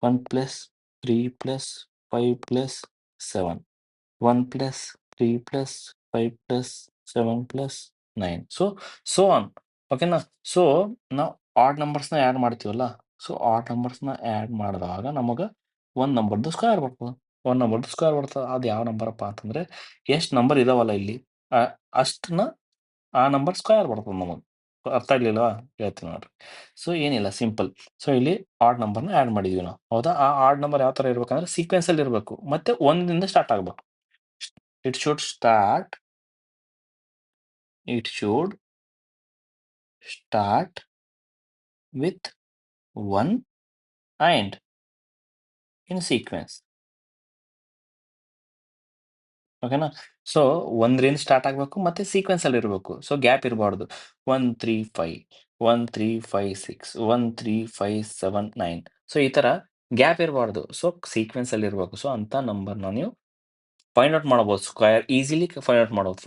1 + 3 + 5 + 7. 1 + 3 + 5 + 7 + 9. So on. ಓಕೆನಾ? ಸೊ ನಾವು ಆಡ್ ನಂಬರ್ಸ್ನ ಆ್ಯಡ್ ಮಾಡ್ತೀವಲ್ಲ. ಸೊ ಆಡ್ ನಂಬರ್ಸ್ನ ಆ್ಯಡ್ ಮಾಡಿದಾಗ ನಮಗೆ ಒಂದು ನಂಬರ್ದು ಸ್ಕ್ವೇರ್ ಬರ್ತದೆ. ಒಂದು ನಂಬರ್ದು ಸ್ಕ್ವೇರ್ ಬರ್ತದೆ. ಅದು ಯಾವ ನಂಬರಪ್ಪ ಅಂತಂದ್ರೆ, ಎಷ್ಟು ನಂಬರ್ ಇದಾವಲ್ಲ ಇಲ್ಲಿ ಅಷ್ಟನ್ನ ಆ ನಂಬರ್ ಸ್ಕ್ವೇರ್ ಬರ್ತದೆ ನಮಗೆ. ಅರ್ಥ ಆಗ್ಲಿಲ್ವಾ? ಹೇಳ್ತೀನಿ ನೋಡ್ರಿ. ಸೊ ಏನಿಲ್ಲ, ಸಿಂಪಲ್. ಸೊ ಇಲ್ಲಿ ಆಡ್ ನಂಬರ್ನ ಆ್ಯಡ್ ಮಾಡಿದೀವಿ ನಾವು. ಹೌದಾ? ಆ ಆಡ್ ನಂಬರ್ ಯಾವ ಥರ ಇರ್ಬೇಕಂದ್ರೆ ಸೀಕ್ವೆನ್ಸಲ್ಲಿ ಇರಬೇಕು. ಮತ್ತೆ 1ದಿಂದ ಸ್ಟಾರ್ಟ್ ಆಗಬೇಕು. It should start with 1 and in sequence. ಓಕೆನಾ? ಸೊ 1ರಿಂದ ಸ್ಟಾರ್ಟ್ ಆಗಬೇಕು ಮತ್ತೆ ಸೀಕ್ವೆನ್ಸಲ್ಲಿ ಇರಬೇಕು. ಸೊ ಗ್ಯಾಪ್ ಇರಬಾರ್ದು. 1 3 5 1 3 5 6 1 3 5 7 9. ಸೊ ಈ ಥರ ಗ್ಯಾಪ್ ಇರಬಾರ್ದು. ಸೊ ಸೀಕ್ವೆನ್ಸಲ್ಲಿ ಇರಬೇಕು. ಸೊ ಅಂತ ನಂಬರ್ನ ನೀವು ಫೈಂಡ್ ಔಟ್ ಮಾಡಬಹುದು. ಸ್ಕ್ವೇರ್ ಈಸಿಲಿ ಫೈಂಡ್ ಔಟ್ ಮಾಡಬಹುದು.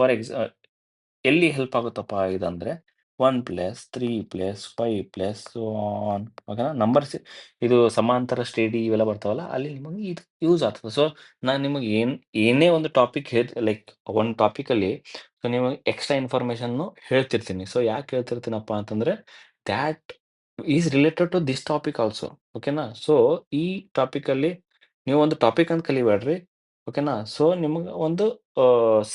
ಎಲ್ಲಿ ಹೆಲ್ಪ್ ಆಗುತ್ತಪ್ಪ ಇದಂದ್ರೆ 1 + 3 + 5 + ಸೋ ಆನ್. ಓಕೆನಾ? ನಂಬರ್ಸ್ ಇದು ಸಮಾಂತರ ಶ್ರೇಣಿ ಇವೆಲ್ಲ ಬರ್ತಾವಲ್ಲ, ಅಲ್ಲಿ ನಿಮಗೆ ಇದು ಯೂಸ್ ಆಗ್ತದೆ. ಸೊ ನಾನು ನಿಮಗೆ ಏನೇ ಒಂದು ಟಾಪಿಕ್ ಲೈಕ್ ಒಂದು ಟಾಪಿಕಲ್ಲಿ ಸೊ ನಿಮಗೆ ಎಕ್ಸ್ಟ್ರಾ ಇನ್ಫಾರ್ಮೇಷನ್ನು ಹೇಳ್ತಿರ್ತೀನಿ. ಸೊ ಯಾಕೆ ಹೇಳ್ತಿರ್ತೀನಪ್ಪ ಅಂತಂದ್ರೆ, that is related to this topic also. ಓಕೆನಾ? ಸೊ ಈ ಟಾಪಿಕಲ್ಲಿ ನೀವು ಒಂದು ಟಾಪಿಕ್ ಅಂತ ಕಲಿಬೇಡ್ರಿ. ಓಕೆನಾ? ಸೊ ನಿಮಗೆ ಒಂದು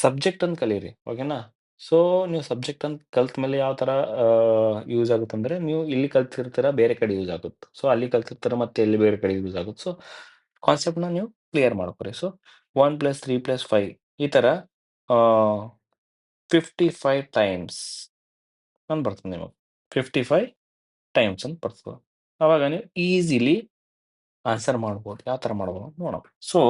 ಸಬ್ಜೆಕ್ಟ್ ಅಂತ ಕಲೀರಿ. ಓಕೆನಾ? ಸೊ ನೀವು ಸಬ್ಜೆಕ್ಟ್ ಅಂತ ಕಲ್ತ ಮೇಲೆ ಯಾವ ಥರ ಯೂಸ್ ಆಗುತ್ತಂದ್ರೆ, ನೀವು ಇಲ್ಲಿ ಕಲ್ತಿರ್ತೀರ, ಬೇರೆ ಕಡೆ ಯೂಸ್ ಆಗುತ್ತೆ. ಸೊ ಅಲ್ಲಿ ಕಲ್ತಿರ್ತೀರ, ಮತ್ತೆ ಎಲ್ಲಿ ಬೇರೆ ಕಡೆ ಯೂಸ್ ಆಗುತ್ತೆ. ಸೊ ಕಾನ್ಸೆಪ್ಟ್‌ನ ನೀವು ಕ್ಲಿಯರ್ ಮಾಡ್ಕೊರಿ. ಸೊ 1 + 3 + 5 ಈ ಥರ ಆಹ್, 55 ಟೈಮ್ಸ್ ಅಂತ ಬರ್ತದೆ ನಿಮಗೆ. 55 ಟೈಮ್ಸ್ ಅಂತ ಬರ್ತದೆ. ಅವಾಗ ನೀವು ಈಸಿಲಿ ಆನ್ಸರ್ ಮಾಡ್ಬೋದು. ಯಾವ ಥರ ಮಾಡ್ಬೋದು ಅಂತ ನೋಡೋಣ. ಸೊ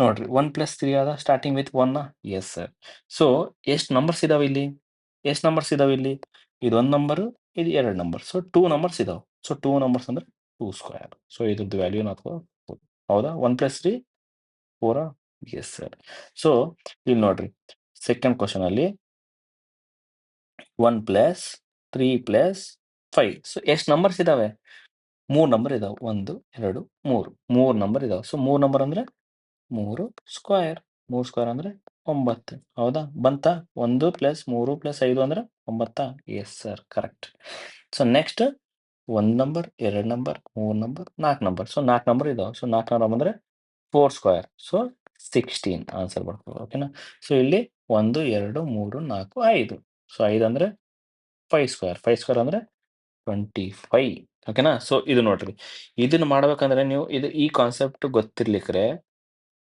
ನೋಡ್ರಿ, 1 + 3 ಆದ starting with 1 Yes sir. So ಎಷ್ಟು ನಂಬರ್ಸ್ ಇದಾವೆ ಇಲ್ಲಿ? ಎಷ್ಟು ನಂಬರ್ಸ್ ಇದಾವೆ ಇಲ್ಲಿ? ಇದೊಂದು ನಂಬರು, ಇದು 2 ನಂಬರ್. ಸೊ 2 ನಂಬರ್ಸ್ ಇದಾವೆ. ಸೊ 2 ನಂಬರ್ಸ್ ಅಂದ್ರೆ 2 ಸ್ಕ್ವೇರ್. ಸೊ ಇದ್ರದ್ದು ವ್ಯಾಲ್ಯೂ ಏನಾಗ್ತದೆ 2. ಹೌದಾ? 1 + 3 4 ಯೆಸ್ ಸರ್. ಸೊ ಇಲ್ಲಿ ನೋಡ್ರಿ, ಸೆಕೆಂಡ್ ಕ್ವೆಶ್ಚನ್ ಅಲ್ಲಿ 1 + 3 + 5. ಸೊ ಎಷ್ಟು ನಂಬರ್ಸ್ ಇದಾವೆ? 3 ನಂಬರ್ ಇದಾವೆ. 1 2 3 3 ನಂಬರ್ ಇದಾವೆ. ಸೊ 3 ನಂಬರ್ ಅಂದ್ರೆ 3 ಸ್ಕ್ವೇರ್. 3 ಸ್ಕ್ವೇರ್ ಅಂದ್ರೆ 9. ಹೌದಾ? ಬಂತಾ? 1 + 3 + 5 ಅಂದ್ರೆ 9. Yes sir, correct. So next 1 number, 2 number, 3 number, 4 number. So 4 number ಇದಾವೆ. ಸೊ 4 ನಂಬರ್ ಅಂದ್ರೆ 4 ಸ್ಕ್ವೇರ್. ಸೊ 16 ಆನ್ಸರ್ ಬರ್ತದೆ. ಓಕೆನಾ? ಸೊ ಇಲ್ಲಿ 1 2 3 4 5. ಸೊ 5 ಅಂದ್ರೆ 5 ಸ್ಕ್ವೇರ್. 5 ಸ್ಕ್ವೇರ್ ಅಂದ್ರೆ 25 ಓಕೆನಾ? ಸೊ ಇದು ನೋಡ್ರಿ. ಇದನ್ನ ಮಾಡ್ಬೇಕಂದ್ರೆ ನೀವು ಈ ಕಾನ್ಸೆಪ್ಟ್ ಗೊತ್ತಿರ್ಲಿಕ್ರೆ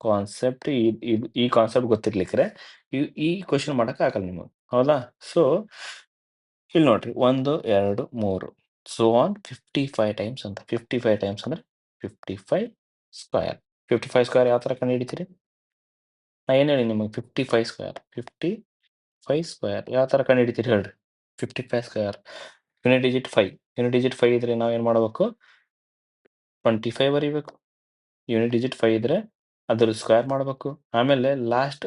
ಕಾನ್ಸೆಪ್ಟ್ ಈ ಕಾನ್ಸೆಪ್ಟ್ ಗೊತ್ತಿರ್ಲಿಕ್ರೆ ಈ ಕ್ವೆಶ್ಚನ್ ಮಾಡಕ್ ಆಗಲ್ಲ ನಿಮಗೆ. ಹೌದಾ? ಸೊ ಇಲ್ಲಿ ನೋಡ್ರಿ 1, 2, 3 ಸೋ ಆನ್ 55 ಟೈಮ್ಸ್ ಅಂತ. 55 ಟೈಮ್ಸ್ ಅಂದ್ರೆ 55 ಸ್ಕ್ವೇರ್. 55 ಸ್ಕ್ವೇರ್ ಯಾವ ತರ ಕಂಡುಹಿಡಿತೀರಿ? ನಾ ಏನ್ ಹೇಳಿ ನಿಮಗೆ 55 ಸ್ಕ್ವೇರ್. 55 ಸ್ಕ್ವೇರ್ ಯಾವ ತರ ಕಂಡುಹಿಡಿತೀರಿ ಹೇಳ್ರಿ? 55 square unit digit 5. Unit digit 5 ಇದ್ರೆ ನಾವ್ ಏನ್ ಮಾಡ್ಬೇಕು? 25 ಬರಿಬೇಕು. ಯೂನಿಟ್ ಡಿಜಿಟ್ 5 ಇದ್ರೆ ಅದ್ರ ಸ್ಕ್ವೇರ್ ಮಾಡ್ಬೇಕು. ಆಮೇಲೆ ಲಾಸ್ಟ್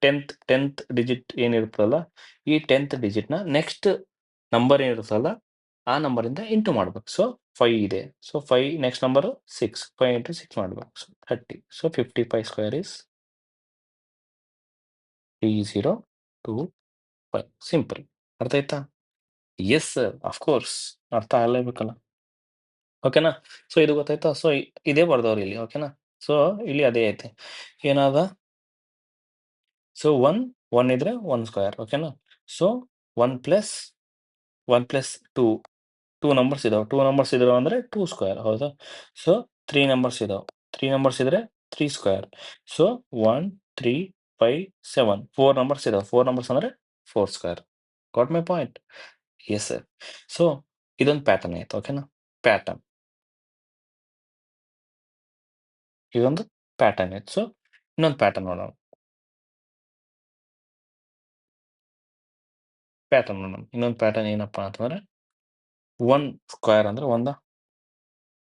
10th ಡಿಜಿಟ್ ಏನಿರುತ್ತಲ್ಲ, ಈ 10th ಡಿಜಿಟ್‌ನ ನೆಕ್ಸ್ಟ್ ನಂಬರ್ ಏನಿರುತ್ತಲ್ಲ, ಆ ನಂಬರಿಂದ ಇಂಟು ಮಾಡ್ಬೇಕು. ಸೊ 5 ಇದೆ. So 5 next number 6. 5 ಇಂಟು 6 ಮಾಡ್ಬೇಕು. So 30. So 55 square is 3025. Simple. ಅರ್ಥ ಆಯ್ತಾ? Yes sir. Of course. ಅರ್ಥ ಆಗ್ಲೇಬೇಕಲ್ಲ. ಓಕೆನಾ? ಸೊ ಇದು ಗೊತ್ತಾಯ್ತಾ? ಸೊ ಇದೇ ಬರ್ದವ್ರು ಇಲ್ಲಿ. ಓಕೆನಾ? ಸೊ ಇಲ್ಲಿ ಅದೇ ಐತೆ. ಏನಾದ? ಸೊ 1 ಇದ್ರೆ 1 ಸ್ಕ್ವೇರ್. ಓಕೆನಾ? ಸೊ 1 ಪ್ಲಸ್ 1 ಪ್ಲಸ್ 2 2 ನಂಬರ್ಸ್ ಇದಾವೆ. 2 ನಂಬರ್ಸ್ ಇದಾವೆ ಅಂದ್ರೆ 2 ಸ್ಕ್ವೇರ್. ಹೌದಾ? ಸೊ 3 ನಂಬರ್ಸ್ ಇದಾವೆ. 3 ನಂಬರ್ಸ್ ಇದ್ರೆ 3 ಸ್ಕ್ವೇರ್. ಸೊ 1, 3, 5, 7 4 ನಂಬರ್ಸ್ ಇದಾವೆ. 4 ನಂಬರ್ಸ್ ಅಂದ್ರೆ 4 square. Got my point? Yes sir. So ಇದೊಂದು ಪ್ಯಾಟರ್ನ್ ಆಯ್ತು. ಓಕೆನಾ? ಪ್ಯಾಟರ್ನ್. ಇದೊಂದು ಪ್ಯಾಟರ್ನ್ ಆಯ್ತು. ಸೊ ಇನ್ನೊಂದು ಪ್ಯಾಟರ್ನ್ ನೋಡೋಣ. ಪ್ಯಾಟರ್ನ್ ನೋಡೋಣ. ಇನ್ನೊಂದು ಪ್ಯಾಟರ್ನ್ ಏನಪ್ಪಾ ಅಂತಂದ್ರೆ 1 ಸ್ಕ್ವೇರ್ ಅಂದ್ರೆ 1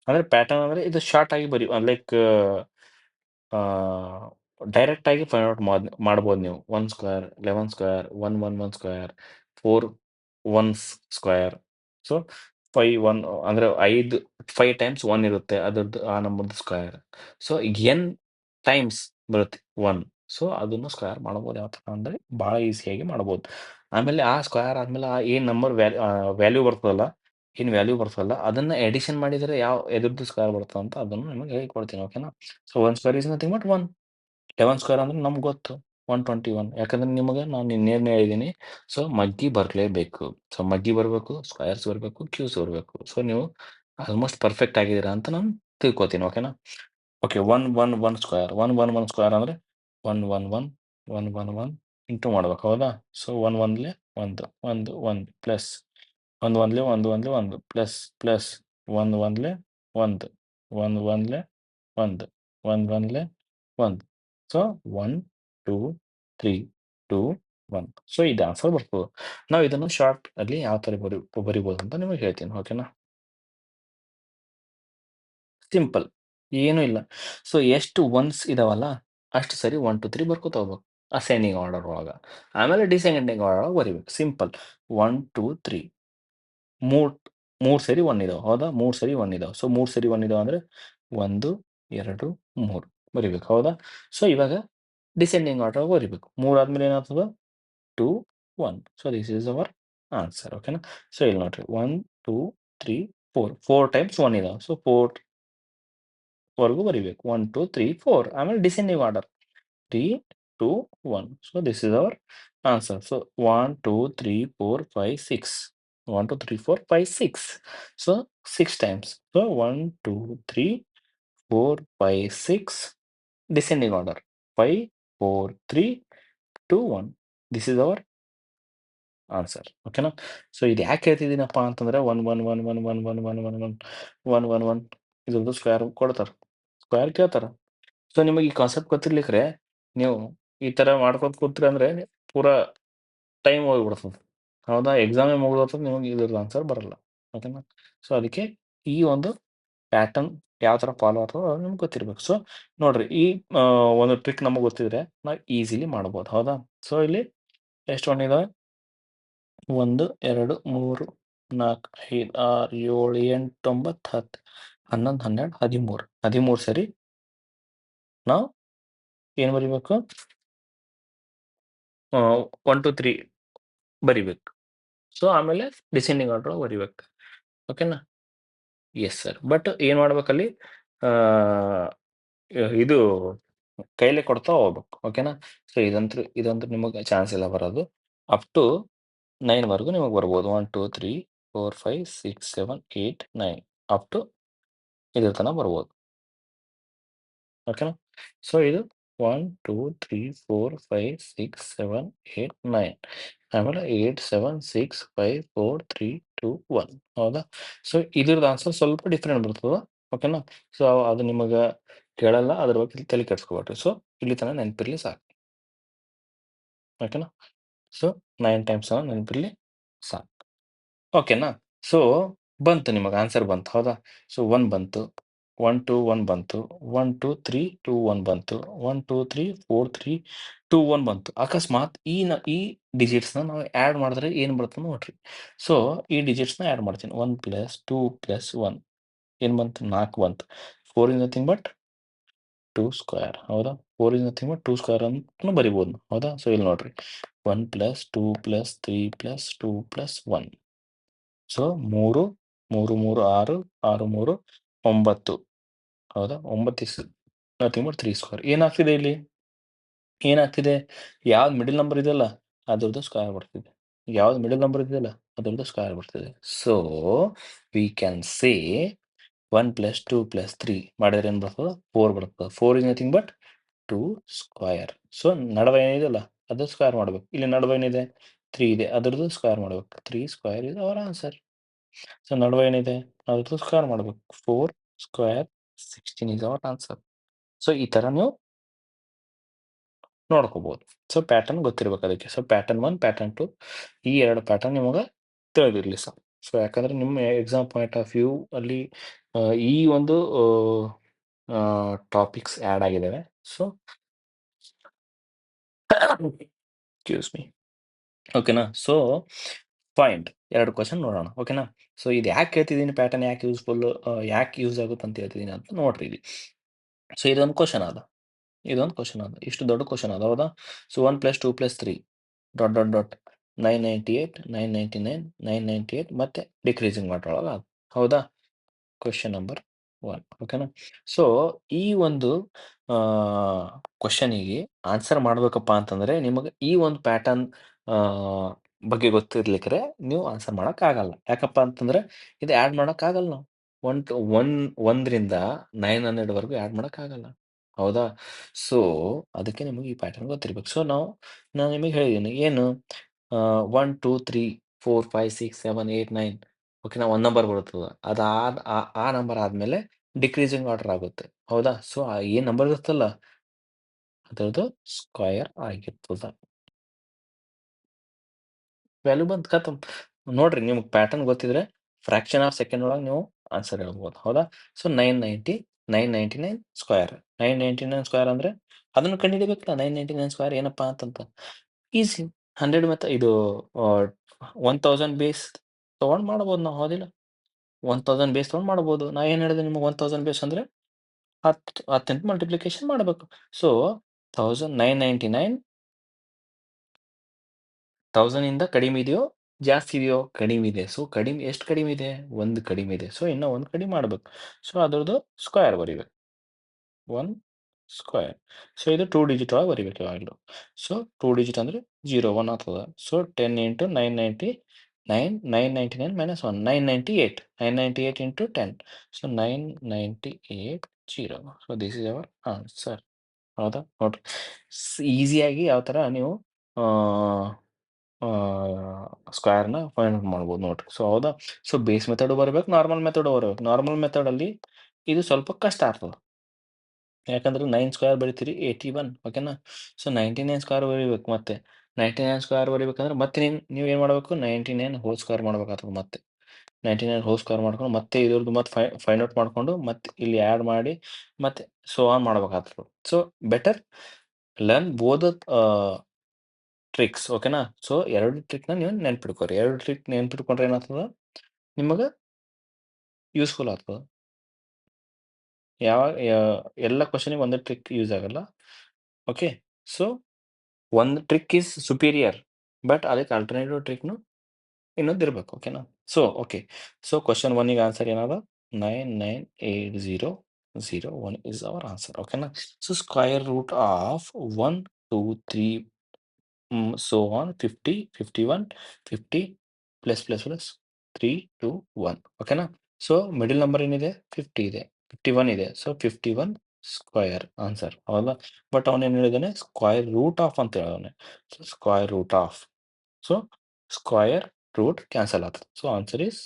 ಅಂದ್ರೆ ಪ್ಯಾಟರ್ನ್ ಅಂದ್ರೆ ಇದು ಶಾರ್ಟ್ ಆಗಿ ಲೈಕ್ ಡೈರೆಕ್ಟ್ ಆಗಿ ಫೈಂಡ್ ಔಟ್ ಮಾಡ್ಬೋದು ನೀವು. 1 square, 11 square, 1, 1, 1 square, 4 once square. So 5 1 ಅಂದ್ರೆ 5 ಟೈಮ್ಸ್ 1 ಇರುತ್ತೆ. ಅದ್ರದ್ದು ಆ ನಂಬರ್‌ದು ಸ್ಕ್ವೇರ್. ಸೊ ಎನ್ ಟೈಮ್ಸ್ ಬರುತ್ತೆ 1. ಸೊ ಅದನ್ನು ಸ್ಕ್ವೇರ್ ಮಾಡ್ಬೋದು. ಯಾವ ತರ ಅಂದ್ರೆ ಬಹಳ ಈಸಿಯಾಗಿ ಮಾಡ್ಬೋದು. ಆಮೇಲೆ ಆ ಸ್ಕ್ವೇರ್ ಆದ್ಮೇಲೆ ಆ ಏನ್ ನಂಬರ್ ವ್ಯಾಲ್ಯೂ ಬರ್ತದಲ್ಲ, ಏನ್ ವ್ಯಾಲ್ಯೂ ಬರ್ತದಲ್ಲ ಅದನ್ನ ಅಡಿಷನ್ ಮಾಡಿದ್ರೆ ಎದ್ರದ್ದು ಸ್ಕ್ವೇರ್ ಬರ್ತದೆ ಅಂತ ಅದನ್ನು ನಿಮಗೆ ಹೇಳ್ಕೊಡ್ತೀನಿ. ಓಕೆನಾ? So 1 square is nothing but 1. 11 square ಅಂದ್ರೆ ನಮ್ಗೆ ಗೊತ್ತು 121. ಯಾಕಂದ್ರೆ ನಿಮಗೆ ನಾನು ನಿನ್ನೇನೆ ಹೇಳಿದೀನಿ. ಸೊ ಮಗ್ಗಿ ಬರಲೇಬೇಕು. ಸೊ ಮಗ್ಗಿ ಬರಬೇಕು, ಸ್ಕ್ವೇರ್ಸ್ ಬರಬೇಕು, ಕ್ಯೂಬ್ಸ್ ಬರಬೇಕು. ಸೊ ನೀವು ಆಲ್ಮೋಸ್ಟ್ ಪರ್ಫೆಕ್ಟ್ ಆಗಿದ್ದೀರಾ ಅಂತ ನಾನು ತಿಳ್ಕೊತೀನಿ. ಓಕೆನಾ? Okay 1, 1, 1 square. 1, 1, 1 ಸ್ಕ್ವೇರ್ ಅಂದ್ರೆ 1, 1, 1, 1, 1, 1 ಇಂಟು ಮಾಡ್ಬೇಕು. ಹೌದಾ? So 1 ಒಂದ್ಲೆ 1, 1, 1 plus 1 ಒಂದ್ಲೆ 1, 1, 1 plus plus 1 ಒಂದ್ಲೆ 1, 1 ಒಂದ್ಲೆ 1, 1 ಒಂದ್ಲೆ 1. So 1, 2, 3, 2, 1. So ಇದು ಆನ್ಸರ್ ಬರ್ತದೆ. ನಾವು ಇದನ್ನು ಶಾರ್ಟ್ ಅಲ್ಲಿ ಯಾವ ತರ ಬರಿಬೋದು ಅಂತ ನಿಮಗೆ ಹೇಳ್ತೀನಿ. ಓಕೆನಾ? ಸಿಂಪಲ್. ಏನೂ ಇಲ್ಲ. ಸೊ ಎಷ್ಟು ಒನ್ಸ್ ಇದಾವಲ್ಲ, ಅಷ್ಟು ಸರಿ 1, 2, 3 ಬರ್ಕೋತ ಹೋಗ್ಬೇಕು. ಅಸೆಂಡಿಂಗ್ ಆರ್ಡರ್ ಒಳಗ. ಆಮೇಲೆ ಡಿಸೆಂಡಿಂಗ್ ಆರ್ಡರ್ ಒಳಗ ಬರಿಬೇಕು. ಸಿಂಪಲ್. 1, 2, 3 ಮೂರ್ 3 ಸರಿ 1 ಇದಾವ. ಹೌದಾ? 3 ಸರಿ 1 ಇದಾವ. ಸೊ 3 ಸರಿ 1 ಇದಾವ ಅಂದ್ರೆ 1, 2, 3 ಬರಿಬೇಕು. ಹೌದಾ? ಸೊ ಇವಾಗ ಡಿಸೆಂಡಿಂಗ್ ಆರ್ಡರ್ ಬರಿಬೇಕು. 3 ಆದ್ಮೇಲೆ ಏನಾಗ್ತದ? 2, 1. So this is our answer. ಓಕೆನಾ? ಸೊ ಇಲ್ಲಿ ನೋಡ್ರಿ 1, 2, 3, 4 4 ಟೈಮ್ಸ್ 1 ಇದಾವ. ಸೊ 4 ವರೆಗೂ ಬರಿಬೇಕು. 1, 2, 3, 4 ಆಮೇಲೆ descending order 3, 2, 1. So this is our answer. So 1, 2, 3, 4, 5, 6. 1, 2, 3, 4, 5, 6. So 6 times. So 1, 2, 3, 4, 5, 6 descending order 5, 4, 3, 2, 1. This is our answer. ಓಕೆನಾ? ಸೊ ಇದು ಯಾಕೆ ಹೇಳ್ತಿದ್ದೀನಪ್ಪಾ ಅಂತಂದ್ರೆ 1, 1, 1, 1, 1, 1, 1, 1, 1, 1, 1, 1 ಇದ್ರದ್ದು ಸ್ಕ್ವೇರ್ ಕೊಡ್ತಾರ. ಸ್ಕ್ವೇರ್ ಕೇಳ್ತಾರ. ಸೊ ನಿಮಗೆ ಈ ಕಾನ್ಸೆಪ್ಟ್ ಗೊತ್ತಿರ್ಲಿಕ್ರೆ ನೀವು ಈ ತರ ಮಾಡ್ಕೊಂತ ಕೂತ್ರಿ ಅಂದ್ರೆ ಪೂರಾ ಟೈಮ್ ಹೋಗ್ಬಿಡ್ತದೆ. ಹೌದಾ? ಎಕ್ಸಾಮೇ ಮುಗ್ದೋತದ ನಿಮಗೆ ಇದ್ರದ್ದು ಆನ್ಸರ್ ಬರಲ್ಲ. ಓಕೆನಾ? ಸೊ ಅದಕ್ಕೆ ಈ ಒಂದು ಪ್ಯಾಟರ್ನ್ ಯಾವ ತರ ಫಾಲೋ ಆಗ್ತದೋ ಅದು ನಿಮ್ಗೆ ಗೊತ್ತಿರ್ಬೇಕು. ಸೊ ನೋಡ್ರಿ ಈ ಒಂದು ಟ್ರಿಕ್ ನಮಗೆ ಗೊತ್ತಿದ್ರೆ ನಾವು ಈಸಿಲಿ ಮಾಡ್ಬೋದು. ಹೌದಾ? ಸೊ ಇಲ್ಲಿ ಎಷ್ಟು ಒನ್ ಇದಾವೆ? 1, 2, 3, 4, 5, 6, 7, 8, 9, 10, 11, 12, 13. 13 ಸರಿ ನಾವು ಏನು ಬರಿಬೇಕು? 1, 2, 3 ಬರಿಬೇಕು. ಸೊ ಆಮೇಲೆ ಡಿಸೆಂಡಿಂಗ್ ಆರ್ಡರ್ ಬರಿಬೇಕು. ಓಕೆನಾ? Yes sir. ಬಟ್ ಏನ್ ಮಾಡ್ಬೇಕಲ್ಲಿ ಇದು ಕೈಲೇ ಕೊಡ್ತಾ ಹೋಗ್ಬೇಕು. ಓಕೆನಾ? ಸೊ ಇದಂತೂ ನಿಮಗೆ ಚಾನ್ಸ್ ಇಲ್ಲ ಬರೋದು. ಅಪ್ ಟು 9ವರೆಗೂ ನಿಮಗೆ ಬರ್ಬೋದು. 1, 2, 3, 4, 5, 6, 7, 8, 9 ಅಪ್ ಟು ಇದ್ರ ತನಕ ಬರ್ಬೋದು. ಓಕೆನಾ? ಸೊ ಇದು 1, 2, 3, 4, 5, 6, 7, 8, 9 ಆಮೇಲೆ 8, 7, 6, 5, 4, 3, 2, 1 ಹೌದಾ? ಸೊ ಇದ್ರದ್ದು ಆನ್ಸರ್ ಸ್ವಲ್ಪ ಡಿಫ್ರೆಂಟ್ ಬರ್ತದ. ಓಕೆನಾ? ಸೊ ಅದು ನಿಮಗೆ ಕೇಳಲ್ಲ, ಅದ್ರ ಬಗ್ಗೆ ತಲೆ ಕೆಡಿಸ್ಕೋಬೇಡ್ರಿ. ಸೊ ಇಲ್ಲಿ ತನಕ ನೆನಪಿರ್ಲಿ ಸಾಕು. ಓಕೆನಾ? ಸೊ 9 ಟೈಮ್ಸ್ 7 ನೆನಪಿರ್ಲಿ ಸಾಕು. ಓಕೆನಾ? ಸೊ ಬಂತು ನಿಮಗೆ ಆನ್ಸರ್ ಬಂತು. ಹೌದಾ? ಸೊ 1 ಬಂತು. 1, 2, 1 ಬಂತು. 1, 2, 3, 2, 1 ಬಂತು. 1, 2, 3, 4, 3, 2, 1 ಬಂತು. ಅಕಸ್ಮಾತ್ ಈ ಡಿಜಿಟ್ಸ್‌ನ ನಾವು ಆಡ್ ಮಾಡಿದ್ರೆ ಏನು ಬರುತ್ತೆ ನೋಡ್ರಿ. ಸೊ ಈ ಡಿಜಿಟ್ಸ್‌ನ ಆಡ್ ಮಾಡ್ತೀನಿ. 1 ಪ್ಲಸ್ 2 ಪ್ಲಸ್ 1 ಏನು ಬಂತು? 4 ಬಂತು. 4 ಇಸ್ ನಥಿಂಗ್ ಬಟ್ 2 ಸ್ಕ್ವೇರ್ ಹೌದಾ? 4 ಇಸ್ ನಥಿಂಗ್ ಬಟ್ 2 ಸ್ಕ್ವೇರ್ ಅಂತನು ಬರಿಬೋದು. ಹೌದಾ? ಸೊ ಇಲ್ಲಿ ನೋಡ್ರಿ 1 plus 2 plus 3 plus 2 plus 1 so 3, 3, 3, 6, 6, 3, 9 ಹೌದಾ? 9 ಇಸ್ ನಥಿಂಗ್ ಬಟ್ 3 ಸ್ಕ್ವೇರ್. ಏನಾಗ್ತಿದೆ ಇಲ್ಲಿ? ಏನಾಗ್ತಿದೆ? ಯಾವ್ದು ಮಿಡಲ್ ನಂಬರ್ ಇದೆಯಲ್ಲ ಅದ್ರದ್ದು ಸ್ಕ್ವೇರ್ ಬರ್ತಿದೆ. ಯಾವ್ದು ಮಿಡಲ್ ನಂಬರ್ ಇದೆಯಲ್ಲ ಅದ್ರದ್ದು ಸ್ಕ್ವೇರ್ ಬರ್ತಿದೆ. So we can say 1 plus 2 plus 3 ಮಾಡಿದ್ರೆ ಏನು ಬರ್ತದೆ? 4 ಬರ್ತದೆ. 4 is nothing but 2 square. So ನಡುವೆ ಏನಿದೆಯಲ್ಲ ಅದು ಸ್ಕ್ವೇರ್ ಮಾಡ್ಬೇಕು. ಇಲ್ಲಿ ನಡುವೆ ಏನಿದೆ? 3 ಇದೆ. ಅದ್ರದ್ದು ಸ್ಕ್ವೇರ್ ಮಾಡ್ಬೇಕು. 3 square is our answer. So ನಡುವೆ ಏನಿದೆ? ಅದ್ರದ್ದು ಸ್ಕ್ವೇರ್ ಮಾಡ್ಬೇಕು. 4 square 16 is our answer. So ಈ ತರ ನೀವು ನೋಡ್ಕೋಬಹುದು. ಸೊ ಪ್ಯಾಟರ್ನ್ ಗೊತ್ತಿರ್ಬೇಕು ಅದಕ್ಕೆ. ಸೊ ಪ್ಯಾಟರ್ನ್ 1, ಪ್ಯಾಟರ್ನ್ 2 ಈ 2 ಪ್ಯಾಟರ್ನ್ ನಿಮಗೆ ತಿಳಿದಿರ್ಲಿ ಸಾಕು. ಸೊ ಯಾಕಂದ್ರೆ ನಿಮ್ಮ ಎಕ್ಸಾಮ್ ಪಾಯಿಂಟ್ ಆಫ್ ವ್ಯೂ ಅಲ್ಲಿ ಈ ಒಂದು ಟಾಪಿಕ್ಸ್ ಆಡ್ ಆಗಿದ್ದಾವೆ. So excuse me. ಓಕೆನಾ? ಸೊ ಪಾಯಿಂಟ್ 2 ಕ್ವೆಶ್ಚನ್ ನೋಡೋಣ. ಓಕೆನಾ? ಸೊ ಇದು ಯಾಕೆ ಕೇಳ್ತಿದ್ದೀನಿ ಪ್ಯಾಟರ್ನ್ ಯಾಕೆ ಯೂಸ್‌ಫುಲ್ ಯಾಕೆ ಯೂಸ್ ಆಗುತ್ತೆ ಅಂತ ಹೇಳ್ತಿದ್ದೀನಿ ಅಂತ ನೋಡ್ರಿ ಇಲ್ಲಿ. ಸೊ ಇದೊಂದು ಕ್ವೆಶ್ಚನ್ ಅದ. ಇದೊಂದು ಕ್ವೆಶ್ಚನ್ ಅದ. ಇಷ್ಟು ದೊಡ್ಡ ಕ್ವೆಶ್ಚನ್ ಅದ ಹೌದಾ? So 1 plus 2 plus 3 dot dot dot 998, 999, 998 ಮತ್ತೆ ಡಿಕ್ರೀಸಿಂಗ್ ಮಾಡೋಳಗ ಅದ. ಹೌದಾ? ಕ್ವೆಶ್ಚನ್ ನಂಬರ್ 1 ಓಕೆನಾ? ಸೊ ಈ ಒಂದು ಕ್ವೆಶ್ಚನಿಗೆ ಆನ್ಸರ್ ಮಾಡ್ಬೇಕಪ್ಪ ಅಂತಂದ್ರೆ ನಿಮಗೆ ಈ ಒಂದು ಪ್ಯಾಟರ್ನ್ ಬಗ್ಗೆ ಗೊತ್ತಿರ್ಲಿಕ್ರೆ ನೀವು ಆನ್ಸರ್ ಮಾಡಕ್ಕಾಗಲ್ಲ. ಯಾಕಪ್ಪ ಅಂತಂದ್ರೆ ಇದು ಆಡ್ ಮಾಡಕ್ಕಾಗಲ್ಲ ನಾವು. 1 ಟು 1 ರಿಂದ 900 ವರೆಗೂ ಆಡ್ ಮಾಡಕ್ಕಾಗಲ್ಲ. ಹೌದಾ? ಸೊ ಅದಕ್ಕೆ ನಿಮಗೆ ಈ ಪ್ಯಾಟರ್ನ್ ಗೊತ್ತಿರ್ಬೇಕು. ಸೊ ನಾನು ನಿಮಗೆ ಹೇಳಿದ್ದೀನಿ ಏನು 1, 2, 3, 4, 5, 6, 7, 8, 9 ಓಕೆನಾ? 1 ನಂಬರ್ ಬರ್ತದೆ. ಆ ನಂಬರ್ ಆದ್ಮೇಲೆ ಡಿಕ್ರೀಸಿಂಗ್ ಆರ್ಡರ್ ಆಗುತ್ತೆ. ಹೌದಾ? ಸೊ ಏನ್ ನಂಬರ್ ಇರುತ್ತಲ್ಲ ಅದರದ್ದು ಸ್ಕ್ವೇರ್ ಆಗಿರ್ತದ. ವ್ಯಾಲ್ಯೂ ಬಂತು ಖತಮ್. ನೋಡ್ರಿ ನಿಮ್ಗೆ ಪ್ಯಾಟರ್ನ್ ಗೊತ್ತಿದ್ರೆ ಫ್ರಾಕ್ಷನ್ ಆಫ್ ಸೆಕೆಂಡ್ ಒಳಗೆ ನೀವು ಆನ್ಸರ್ ಹೇಳ್ಬೋದು. ಹೌದಾ? So 990, 999 square. 999 ಸ್ಕ್ವೇರ್ ಅಂದ್ರೆ ಅದನ್ನು ಕಂಡುಹಿಡಿಬೇಕಲ್ಲ 999 ಸ್ಕ್ವೇರ್ ಏನಪ್ಪಾ ಅಂತಂತ. ಈಸಿ 100 ಮತ್ತೆ ಇದು 1000 ಬೇಸ್ ತಗೊಂಡ್ ಮಾಡ್ಬೋದು ನಾವು ಹೌದಿಲ್ಲ? 1000 ಬೇಸ್ ತಗೊಂಡ್ ಮಾಡ್ಬೋದು. ನಾ ಏನ್ ಹೇಳಿದೆ ನಿಮ್ಗೆ 1000 ಬೇಸ್ ಅಂದ್ರೆ 10 ಮಲ್ಟಿಪ್ಲಿಕೇಶನ್ ಮಾಡ್ಬೇಕು. ಸೊ 1999 1000 ಇಂದ ಕಡಿಮೆ ಇದೆಯೋ? ಜಾಸ್ತಿ ಇದೆಯೋ? ಕಡಿಮೆ ಇದೆ. ಸೊ ಕಡಿಮೆ ಎಷ್ಟು ಕಡಿಮೆ ಇದೆ? 1 ಕಡಿಮೆ ಇದೆ. ಸೊ ಇನ್ನ 1 ಕಡಿಮೆ ಮಾಡ್ಬೇಕು. ಸೊ ಅದ್ರದ್ದು ಸ್ಕ್ವೇರ್ ಬರಿಬೇಕು. 1 ಸ್ಕ್ವೇರ್. ಸೊ ಇದು 2 ಡಿಜಿಟ್ ಒಳಗೆ ಬರಿಬೇಕು ಯಾವಾಗ್ಲೂ. ಸೊ 2 ಡಿಜಿಟ್ ಅಂದ್ರೆ 0, 1 ಆಗ್ತದ. So 10 into 999 999 minus 1 998 998 into 10 so 998 0 so this is our answer. ಹೌದಾ? ನೋಡ್ರಿ ಈಸಿಯಾಗಿ ಯಾವ ಥರ ನೀವು ಆ, ಆ, ಸ್ಕ್ವೇರ್ನ ಫೈಂಡ್ ಔಟ್ ಮಾಡ್ಬೋದು ನೋಡ್ರಿ. ಸೊ ಹೌದಾ? ಸೊ ಬೇಸ್ ಮೆಥಡ್ ಬರ್ಬೇಕು, ನಾರ್ಮಲ್ ಮೆಥಡ್ ಬರ್ಬೇಕು. ನಾರ್ಮಲ್ ಮೆಥಡಲ್ಲಿ ಇದು ಸ್ವಲ್ಪ ಕಷ್ಟ ಆಗ್ತದೆ. ಯಾಕಂದ್ರೆ 9 ಸ್ಕ್ವೇರ್ ಬರಿತೀರಿ 81 ಓಕೆನಾ? ಸೊ 99 ಸ್ಕ್ವೇರ್ ಬರಿಬೇಕು ಮತ್ತೆ. 99 ಸ್ಕ್ವೇರ್ ಬರಿಬೇಕಂದ್ರೆ ಮತ್ತೆ ನೀವೇನು ಮಾಡಬೇಕು? 99 ಹೋಲ್ ಸ್ಕ್ವೇರ್ ಮಾಡ್ಬೇಕಾಗ್ತದೆ ಮತ್ತೆ. 99 ಹೋಲ್ ಸ್ಕ್ವೇರ್ ಮಾಡ್ಕೊಂಡು ಮತ್ತೆ ಇದ್ರದ್ದು ಮತ್ತೆ ಫೈಂಡ್ ಔಟ್ ಮಾಡ್ಕೊಂಡು ಮತ್ತೆ ಇಲ್ಲಿ ಆ್ಯಡ್ ಮಾಡಿ ಮತ್ತೆ ಸೋ ಆನ್ ಮಾಡ್ಬೇಕಾಗ್ತದೆ. So better learn both tricks ಓಕೆನಾ? ಸೊ 2 ಟ್ರಿಕ್‌ನ ನೀವು ನೆನ್ಪಿಟ್ಕೊರಿ. 2 ಟ್ರಿಕ್ ನೆನ್ಪಿಟ್ಕೊಂಡ್ರೆ ಏನಾಗ್ತದ? ನಿಮಗ ಯೂಸ್‌ಫುಲ್ ಆಗ್ತದ. ಎಲ್ಲ ಕ್ವೆಶ್ಚನ್‌ಗೆ ಒಂದೇ ಟ್ರಿಕ್ ಯೂಸ್ ಆಗಲ್ಲ. ಓಕೆ. ಸೊ ಒಂದು ಟ್ರಿಕ್ ಈಸ್ ಸುಪೀರಿಯರ್. ಬಟ್ ಅದಕ್ಕೆ ಆಲ್ಟರ್ನೇಟಿವ್ ಟ್ರಿಕ್‌ನು ಇನ್ನೊಂದು ಇರ್ಬೇಕು. ಓಕೆನಾ? So okay. ಸೊ ಕ್ವೆಶ್ಚನ್ 1ಗೆ ಆನ್ಸರ್ ಏನದ? 9980001 ಇಸ್ ಅವರ್ ಆನ್ಸರ್. ಓಕೆನಾ? So square root of 1, 2, 3 so on 50, 51, 50 plus plus plus 3, 2, 1 ಓಕೆನಾ. ಸೊ ಮಿಡಲ್ ನಂಬರ್ ಏನಿದೆ 50 ಇದೆ, 51 ಇದೆ. ಸೊ 51 ಸ್ಕ್ವಯರ್ ಆನ್ಸರ್ ಹೌದಾ. ಬಟ್ ಅವನೇನು ಹೇಳಿದಾನೆ ಸ್ಕ್ವೈರ್ ರೂಟ್ ಆಫ್ ಅಂತ ಹೇಳಿದಾನೆ. So square root of, so square root cancel ಆಗ್ತದೆ. So answer is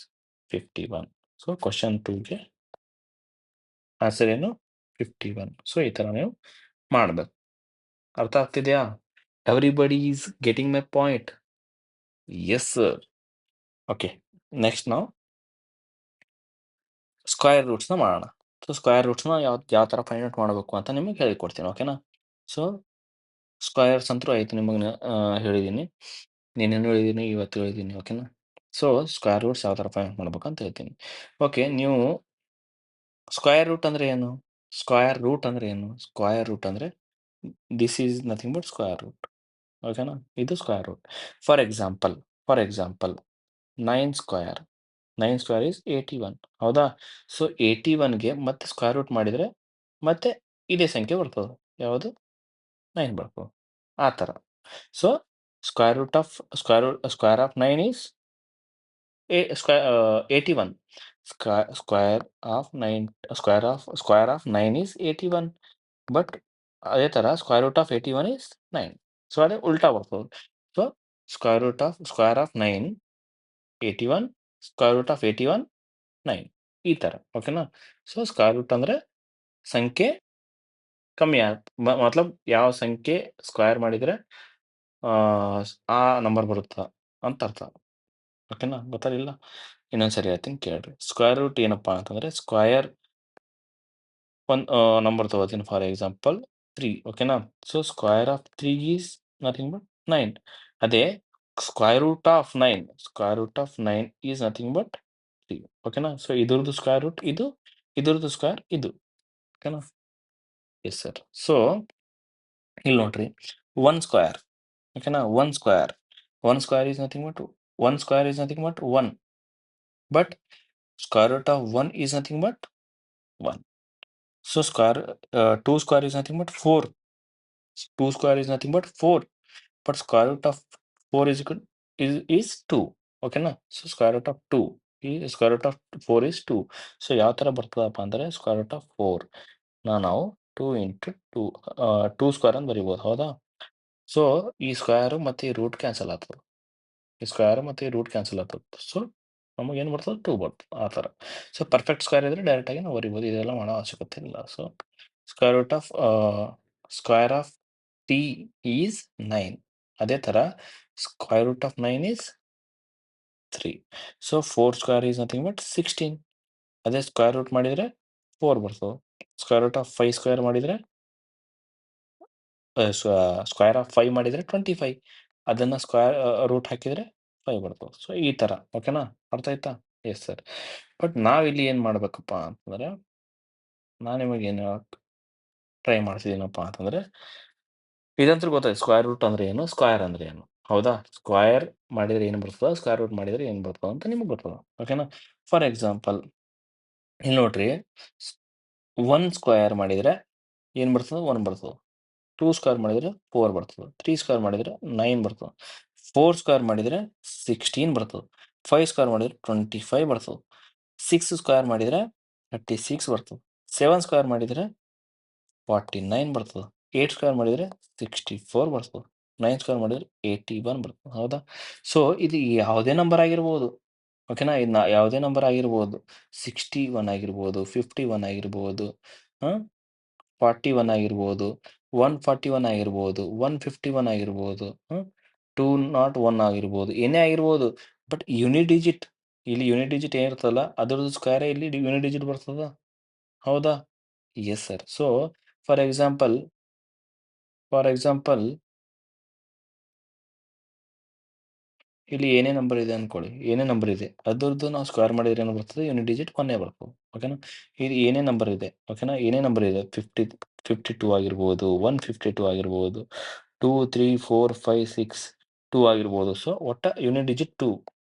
51. So question 2ಗೆ ಆನ್ಸರ್ ಏನು 51. ಸೊ ಈ ಥರ ನೀವು ಮಾಡಬೇಕು. ಅರ್ಥ ಆಗ್ತಿದೆಯಾ? Everybody is getting my point? Yes sir. Okay, next ನಾವು ಸ್ಕ್ವಯರ್ ರೂಟ್ಸ್ನ ಮಾಡೋಣ. ಸೊ ಸ್ಕ್ವಯರ್ ರೂಟ್ಸ್ನ ಯಾವ ಥರ ಫೈಂಡ್ ಔಟ್ ಮಾಡಬೇಕು ಅಂತ ನಿಮಗೆ ಹೇಳಿಕೊಡ್ತೀನಿ. ಓಕೆನಾ. ಸೊ ಸ್ಕ್ವಯರ್ಸ್ ಅಂತೂ ಆಯಿತು, ನಿಮಗೆ ಹೇಳಿದ್ದೀನಿ, ನೀನೇನು ಹೇಳಿದ್ದೀನಿ, ಇವತ್ತು ಹೇಳಿದ್ದೀನಿ. ಓಕೆನಾ. ಸೊ ಸ್ಕ್ವಯರ್ ರೂಟ್ಸ್ ಯಾವ ಥರ ಫೈಂಡ್ ಔಟ್ ಮಾಡ್ಬೇಕು ಅಂತ ಹೇಳ್ತೀನಿ. ಓಕೆ, ನೀವು ಸ್ಕ್ವಯರ್ ರೂಟ್ ಅಂದರೆ ಏನು? ಸ್ಕ್ವಯರ್ ರೂಟ್ ಅಂದರೆ ಏನು? ಸ್ಕ್ವಯರ್ ರೂಟ್ ಅಂದರೆ this is nothing but square root. ಓಕೆನಾ. ಇದು square root. For example 9 square, 9 square is 81 ಹೌದಾ. ಸೊ 81ಗೆ ಮತ್ತೆ ಸ್ಕ್ವಯರ್ ರೂಟ್ ಮಾಡಿದರೆ ಮತ್ತೆ ಇದೇ ಸಂಖ್ಯೆ ಬರ್ತದೆ, ಯಾವುದು 9 ಬರ್ತದೆ ಆ ಥರ. So square of 9 is square 81. Square of 9 square of 9 is 81. But ಅದೇ ಥರ square root of 81 is 9. So ಅದೇ ಉಲ್ಟಾ ಬರ್ತದೆ. So square of 9 81, square root of 81 9 ಈ ಥರ. ಓಕೆನಾ. ಸೊ ಸ್ಕ್ವಯರ್ ರೂಟ್ ಅಂದರೆ ಸಂಖ್ಯೆ ಕಮ್ಮಿ ಮತ್ಲಬ್ ಯಾವ ಸಂಖ್ಯೆ ಸ್ಕ್ವಯರ್ ಮಾಡಿದರೆ ಆ ನಂಬರ್ ಬರುತ್ತಾ ಅಂತ ಅರ್ಥ. ಓಕೆನಾ. ಗೊತ್ತಾಗಿಲ್ಲ? ಇನ್ನೊಂದ್ಸರಿ ಹೇಳ್ತೀನಿ ಕೇಳ್ರಿ. ಸ್ಕ್ವಯರ್ ರೂಟ್ ಏನಪ್ಪಾ ಅಂತಂದರೆ ಸ್ಕ್ವಯರ್ ಒಂದು ನಂಬರ್ ತಗೋತೀನಿ, ಫಾರ್ ಎಕ್ಸಾಂಪಲ್ 3. ಓಕೆನಾ. So square of 3 is nothing but 9. ಅದೇ square root of 9 is nothing but 3. ಓಕೆನಾ. ಸೊ ಇದ್ರದ್ದು ಸ್ಕ್ವಯರ್ ರೂಟ್ ಇದು, ಇದ್ರದ್ದು ಸ್ಕ್ವಯರ್ ಇದು. ಓಕೆನಾ. Yes sir. ಸೊ ಇಲ್ಲಿ ನೋಡ್ರಿ 1 ಸ್ಕ್ವಯರ್. ಓಕೆನಾ. 1 square is nothing but 1. But square root of 1 is nothing but 1. So 2 square is nothing but 4. 2 square is nothing but 4. But square root of 4 is 2. Okay na? So square root of 2 square root of 4 is 2. So ಯಾವ ಥರ ಬರ್ತದಪ್ಪ ಅಂದರೆ ಸ್ಕ್ವೇರ್ ರೂಟ್ ಆಫ್ 4 ನಾವು 2 into 2 2 ಸ್ಕ್ವೇರ್ ಅಂತ ಬರಿಬೋದು ಹೌದಾ. ಸೊ ಈ ಸ್ಕ್ವೇರು ಮತ್ತು ಈ ರೂಟ್ ಕ್ಯಾನ್ಸಲ್ ಆಗ್ತದೆ, ಸೊ ನಮಗೇನು ಬರ್ತದೆ 2 ಬರ್ತದೆ ಆ ಥರ. ಸೊ ಪರ್ಫೆಕ್ಟ್ ಸ್ಕ್ವೇರ್ ಇದ್ರೆ ಡೈರೆಕ್ಟಾಗಿ ನಾವು ಬರಿಬೋದು, ಇದೆಲ್ಲ ಮಾಡೋ ಅವಶ್ಯಕತೆ ಇಲ್ಲ. So square root of t is 9. ಅದೇ ಥರ square root of 9 is 3. So 4 square is nothing but 16. ಅದೇ ಸ್ಕ್ವೇರ್ ರೂಟ್ ಮಾಡಿದರೆ 4 ಬರ್ತದೆ. ಸ್ಕ್ವೇರ್ ರೂಟ್ ಆಫ್ 5 ಸ್ಕ್ವೇರ್ ಮಾಡಿದರೆ ಸ್ಕ್ವೇರ್ ಆಫ್ 5 ಮಾಡಿದರೆ 25. ಅದನ್ನು ಸ್ಕ್ವೇರ್ ರೂಟ್ ಹಾಕಿದರೆ 5 ಬರ್ತದೆ. ಸೊ ಈ ಥರ. ಓಕೆನಾ. ಅರ್ಥ ಆಯ್ತಾ? Yes sir. ಬಟ್ ನಾವಿಲ್ಲಿ ಏನು ಮಾಡಬೇಕಪ್ಪ ಅಂತಂದರೆ, ನಾನು ನಿಮಗೇನು ಟ್ರೈ ಮಾಡ್ತಿದ್ದೀನಪ್ಪ ಅಂತಂದರೆ, ಇದಂತೂ ಗೊತ್ತಾಯ್ತು ಸ್ಕ್ವೇರ್ ರೂಟ್ ಅಂದರೆ ಏನು, ಸ್ಕ್ವೇರ್ ಅಂದರೆ ಏನು ಹೌದಾ. ಸ್ಕ್ವೇರ್ ಮಾಡಿದರೆ ಏನು ಬರ್ತದೆ, ಸ್ಕ್ವೇರ್ ರೂಟ್ ಮಾಡಿದರೆ ಏನು ಬರ್ತದೆ ಅಂತ ನಿಮಗೆ ಗೊತ್ತದ. ಓಕೆನಾ. ಫಾರ್ ಎಕ್ಸಾಂಪಲ್ ಇಲ್ಲಿ ನೋಡ್ರಿ, 1 ಸ್ಕ್ವೇರ್ ಮಾಡಿದರೆ ಏನು ಬರ್ತದೆ, 1 ಬರ್ತದೆ. 2 ಸ್ಕ್ವೇರ್ ಮಾಡಿದರೆ 4 ಬರ್ತದೆ. 3 ಸ್ಕ್ವೇರ್ ಮಾಡಿದರೆ 9 ಬರ್ತದೆ. 4 ಸ್ಕ್ವೇರ್ ಮಾಡಿದರೆ 16 ಬರ್ತದೆ. 5 ಸ್ಕ್ವೇರ್ ಮಾಡಿದರೆ 25 ಬರ್ತದೆ. 6 ಸ್ಕ್ವೇರ್ ಮಾಡಿದರೆ 36 ಬರ್ತದೆ. 7 ಸ್ಕ್ವೇರ್ ಮಾಡಿದರೆ 49 ಬರ್ತದೆ. 8 ಸ್ಕ್ವೇರ್ ಮಾಡಿದರೆ 64 ಬರ್ತದೆ. 9 ಸ್ಕ್ವೇರ್ ಮಾಡಿದರೆ 81 ಬರ್ತದೆ ಹೌದಾ. ಸೊ ಇದು ಯಾವುದೇ ನಂಬರ್ ಆಗಿರ್ಬೋದು. ಓಕೆನಾ. ಇದು ಯಾವುದೇ ನಂಬರ್ ಆಗಿರ್ಬೋದು, 61 ಆಗಿರ್ಬೋದು, 51 ಆಗಿರ್ಬೋದು, 41 ಆಗಿರ್ಬೋದು, 141 ಆಗಿರ್ಬೋದು, 151 ಆಗಿರ್ಬೋದು, 201 ಆಗಿರ್ಬೋದು, ಏನೇ ಆಗಿರ್ಬೋದು. ಬಟ್ ಯೂನಿಟ್ ಡಿಜಿಟ್, ಇಲ್ಲಿ ಯೂನಿಟ್ ಡಿಜಿಟ್ ಏನಿರ್ತದಲ್ಲ ಅದ್ರದ್ದು ಸ್ಕ್ವೇರೇ ಇಲ್ಲಿ ಯೂನಿಟ್ ಡಿಜಿಟ್ ಬರ್ತದ ಹೌದಾ. S sir. So for example ಇಲ್ಲಿ ಏನೇ ನಂಬರ್ ಇದೆ ಅಂದ್ಕೊಳ್ಳಿ, ಏನೇ ನಂಬರ್ ಇದೆ ಅದ್ರದ್ದು ನಾವು ಸ್ಕ್ವೇರ್ ಮಾಡಿದ್ರೆ ಏನು ಬರ್ತದೆ, ಯೂನಿಟ್ ಡಿಜಿಟ್ 1 ಬರ್ತದೆ. ಓಕೆನಾ. ಇದು ಏನೇ ನಂಬರ್ ಇದೆ, ಓಕೆನಾ, ಏನೇ ನಂಬರ್ ಇದೆ 52 ಆಗಿರ್ಬೋದು, 152 ಆಗಿರ್ಬೋದು, 2 3 4 5 6 2 ಆಗಿರ್ಬೋದು. ಸೊ ಒಟ್ಟ ಯೂನಿಟ್ ಡಿಜಿಟ್ 2.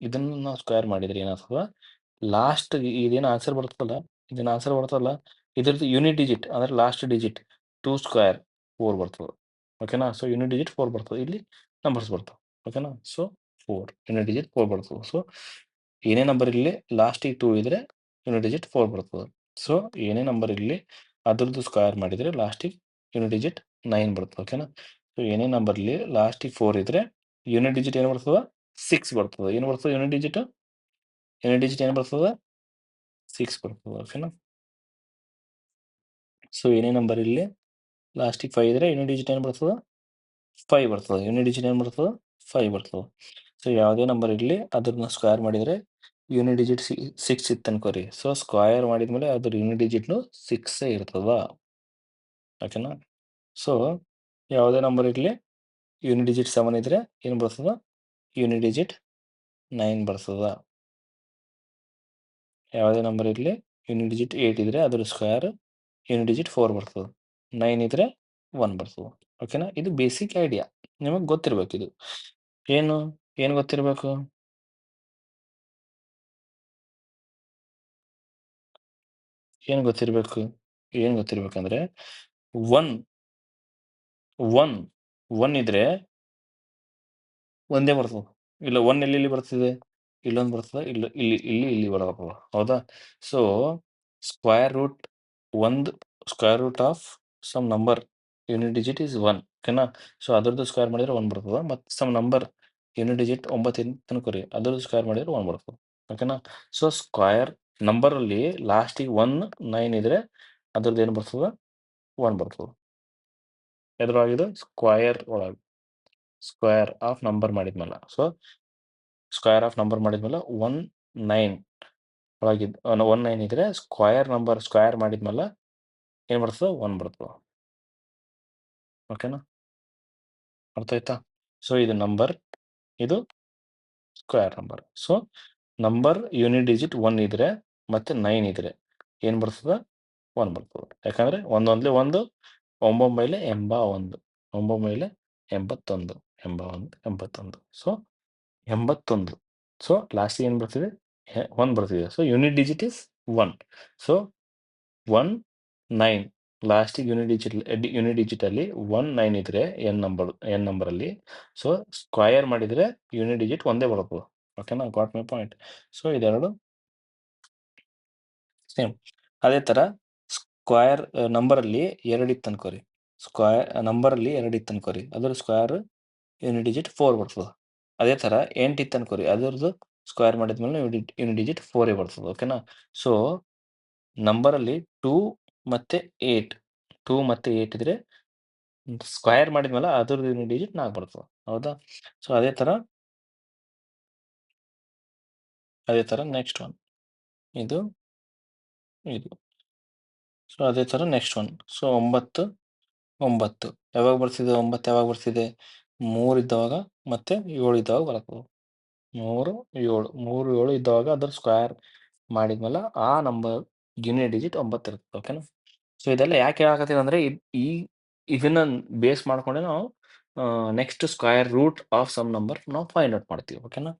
ಇದನ್ನು ನಾವು ಸ್ಕ್ವೇರ್ ಮಾಡಿದರೆ ಏನಾಗ್ತದೆ, ಲಾಸ್ಟ್ ಇದೇನು ಆನ್ಸರ್ ಬರ್ತದಲ್ಲ, ಇದ್ರದ್ದು ಯೂನಿಟ್ ಡಿಜಿಟ್ ಅಂದರೆ ಲಾಸ್ಟ್ ಡಿಜಿಟ್ 2 ಸ್ಕ್ವೇರ್ 4 ಬರ್ತದೆ. ಓಕೆನಾ. ಸೊ ಯೂನಿಟ್ ಡಿಜಿಟ್ 4 ಬರ್ತದೆ. ಇಲ್ಲಿ ನಂಬರ್ಸ್ ಬರ್ತಾವೆ ಓಕೆನಾ. ಸೊ 4 ಯೂನಿಟ್ ಡಿಜಿಟ್ 4 ಬರ್ತದೆ. ಸೊ ಏನೇ ನಂಬರ್ ಇರಲಿ ಲಾಸ್ಟಿಗೆ 2 ಇದ್ರೆ ಯೂನಿಟ್ ಡಿಜಿಟ್ 4 ಬರ್ತದೆ. ಸೊ ಏನೇ ನಂಬರ್ ಇರಲಿ ಅದ್ರದ್ದು ಸ್ಕ್ವೇರ್ ಮಾಡಿದರೆ ಲಾಸ್ಟಿಗೆ ಯೂನಿಟ್ ಡಿಜಿಟ್ 9 ಬರ್ತದೆ ಓಕೆನಾ. ಸೊ ಏನೇ ನಂಬರ್ ಇರಲಿ ಲಾಸ್ಟಿಗೆ 4 ಇದ್ರೆ ಯೂನಿಟ್ ಡಿಜಿಟ್ ಏನು ಬರ್ತದೆ 6 ಬರ್ತದೆ. ಏನು ಬರ್ತದೆ ಯೂನಿಟ್ ಡಿಜಿಟ್ ಏನು ಬರ್ತದೆ 6 ಬರ್ತದೆ ಓಕೆನಾ. ಸೊ ಏನೇ ನಂಬರ್ ಇಲ್ಲಿ ಲಾಸ್ಟಿಗೆ 5 ಇದ್ರೆ ಯೂನಿಟ್ ಡಿಜಿಟ್ ಏನು ಬರ್ತದೆ 5 ಬರ್ತದೆ. ಯೂನಿಟ್ ಡಿಜಿಟ್ ಏನು ಬರ್ತದೆ 5 ಬರ್ತದೆ. ಸೊ ಯಾವುದೇ ನಂಬರ್ ಇರಲಿ ಅದನ್ನ ಸ್ಕ್ವೇರ್ ಮಾಡಿದರೆ ಯೂನಿಟ್ ಡಿಜಿಟ್ 6 ಇತ್ತು ಅನ್ಕೋರಿ. ಸೊ ಸ್ಕ್ವೇರ್ ಮಾಡಿದ್ಮೇಲೆ ಅದ್ರ ಯೂನಿಟ್ ಡಿಜಿಟ್ನು 6 ಇರ್ತದ ಓಕೆನಾ. ಸೊ ಯಾವುದೇ ನಂಬರ್ ಇರಲಿ ಯೂನಿಟ್ ಡಿಜಿಟ್ 7 ಇದ್ರೆ ಏನು ಬರ್ತದ ಯೂನಿಟ್ ಡಿಜಿಟ್ 9 ಬರ್ತದ. ಯಾವುದೇ ನಂಬರ್ ಇರಲಿ ಯೂನಿಟ್ ಡಿಜಿಟ್ 8 ಇದ್ರೆ ಅದ್ರ ಸ್ಕ್ವೇರ್ ಯೂನಿಟ್ ಡಿಜಿಟ್ 4 ಬರ್ತದೆ. 9 ಇದ್ರೆ 1 ಬರ್ತದೆ ಓಕೆನಾ. ಇದು ಬೇಸಿಕ್ ಐಡಿಯಾ ನಿಮಗೆ ಗೊತ್ತಿರಬೇಕು. ಇದು ಏನು ಏನು ಗೊತ್ತಿರಬೇಕು ಏನು ಗೊತ್ತಿರಬೇಕು ಏನು ಗೊತ್ತಿರ್ಬೇಕಂದ್ರೆ 1 1 1 ಇದ್ರೆ ಒಂದೇ ಬರ್ತದೆ. ಇಲ್ಲ 1 ಎಲ್ಲೆಲ್ಲಿ ಬರ್ತಿದೆ ಇಲ್ಲೊಂದು ಬರ್ತದೆ ಇಲ್ಲಿ ಬರ್ತದೆ ಹೌದಾ. ಸೊ ಸ್ಕ್ವೇರ್ ರೂಟ್ ಒಂದು square root of some number unit digit is 1 ಓಕೆನಾ. ಸೊ ಅದರದ್ದು ಸ್ಕ್ವೇರ್ ಮಾಡಿದ್ರೆ 1 ಬರ್ತದೆ. ಮತ್ತು ಸಮ್ ನಂಬರ್ ಯೂನಿಟ್ ಡಿಜಿಟ್ 9 ಅನ್ಕೋರಿ ಅದರದ್ದು ಸ್ಕ್ವೇರ್ ಮಾಡಿದ್ರೆ 1 ಬರ್ತದೆ ಓಕೆನಾ. ಸೊ ಸ್ಕ್ವೇರ್ ನಂಬರಲ್ಲಿ ಲಾಸ್ಟಿಗೆ 1 9 ಇದ್ರೆ ಅದ್ರದ್ದು ಏನು ಬರ್ತದೆ 1 ಬರ್ತದೆ. ಎದ್ರೊಳಗಿದೆ ಸ್ಕ್ವಯರ್ ಒಳಗೆ ಸ್ಕ್ವೇರ್ ಆಫ್ ನಂಬರ್ ಮಾಡಿದ್ಮೇಲೆ. ಸೊ ಸ್ಕ್ವೇರ್ ಆಫ್ ನಂಬರ್ ಮಾಡಿದ್ಮೇಲೆ 1 9 ಒಳಗಿದ್ದು 1 9 ಇದ್ರೆ ಸ್ಕ್ವೇರ್ ನಂಬರ್ ಸ್ಕ್ವೇರ್ ಮಾಡಿದ್ಮೇಲೆ ಏನು ಬರ್ತದೆ 1 ಬರ್ತದೆ ಓಕೆನಾ. ಅರ್ಥ ಆಯ್ತಾ. ಸೊ ಇದು ನಂಬರ್ ಇದು square number. So number unit digit 1 ಇದ್ರೆ ಮತ್ತೆ 9 ಇದ್ರೆ ಏನು ಬರ್ತದೆ 1 ಬರ್ತದೆ. ಯಾಕಂದ್ರೆ ಒಂದೊಂದ್ಲೆ 1 9 81 9 81 81. ಸೊ 81. ಸೊ ಲಾಸ್ಟಿಗೆ ಏನು ಬರ್ತಿದೆ 1 ಬರ್ತಿದೆ. So unit digit is 1. So 1 9 ಲಾಸ್ಟಿಗೆ ಯೂನಿಟ್ ಡಿಜಿಟಲ್ಲಿ 1 9 ಇದ್ರೆ ಎನ್ ನಂಬರಲ್ಲಿ ಸೊ ಸ್ಕ್ವಯರ್ ಮಾಡಿದರೆ ಯೂನಿಟ್ ಡಿಜಿಟ್ ಒಂದೇ ಬರ್ತದೆ ಓಕೆನಾ. Got my point. ಸೊ ಇದೆರಡು ಸೇಮ್. ಅದೇ ಥರ ಸ್ಕ್ವಯರ್ ನಂಬರಲ್ಲಿ 2 ಇತ್ತು ಅನ್ಕೋರಿ. ನಂಬರಲ್ಲಿ 2 ಇತ್ತು ಅನ್ಕೋರಿ ಅದರ ಸ್ಕ್ವೇರ್ ಯೂನಿಟ್ ಡಿಜಿಟ್ 4 ಬರ್ತದೆ. ಅದೇ ಥರ 8 ಇತ್ತು ಅನ್ಕೋರಿ ಅದರದ್ದು ಸ್ಕ್ವೇರ್ ಮಾಡಿದ್ಮೇಲೆ ಯೂನಿಟ್ ಡಿಜಿಟ್ 4 ಬರ್ತದೆ ಓಕೆನಾ. ಸೊ ನಂಬರಲ್ಲಿ 2 ಮತ್ತು 8 2 ಮತ್ತು 8 ಇದ್ರೆ ಸ್ಕ್ವೇರ್ ಮಾಡಿದ್ಮೇಲೆ ಅದ್ರದ್ದು ಯೂನಿಟ್ ಡಿಜಿಟ್ 4 ಬರ್ತದೆ ಹೌದಾ. ಸೊ ಅದೇ ಥರ ನೆಕ್ಸ್ಟ್ ಒನ್ ಇದು ಇದು. ಸೊ ಅದೇ ಥರ ನೆಕ್ಸ್ಟ್ ಒನ್. ಸೊ 9 9 ಯಾವಾಗ ಬರ್ತಿದೆ 9 ಯಾವಾಗ ಬರ್ತಿದೆ 3 ಇದ್ದವಾಗ ಮತ್ತೆ 7 ಇದ್ದವಾಗ ಬರ್ತದೆ. 3 7 3 7 ಇದ್ದವಾಗ ಅದ್ರ ಸ್ಕ್ವೇರ್ ಮಾಡಿದ್ಮೇಲೆ ಆ ನಂಬರ್ ಯೂನಿಟ್ ಡಿಜಿಟ್ 9 ಇರ್ತದೆ ಓಕೆನಾ. ಸೊ ಇದೆಲ್ಲ ಯಾಕೆ ಹೇಳಕತ್ತೀನಿ ಅಂದರೆ ಈ ಇದನ್ನ ಬೇಸ್ ಮಾಡ್ಕೊಂಡೆ ನಾವು next square root of some number ನಾವು ಫೈಂಡ್ ಔಟ್ ಮಾಡ್ತೀವಿ ಓಕೆನಾ.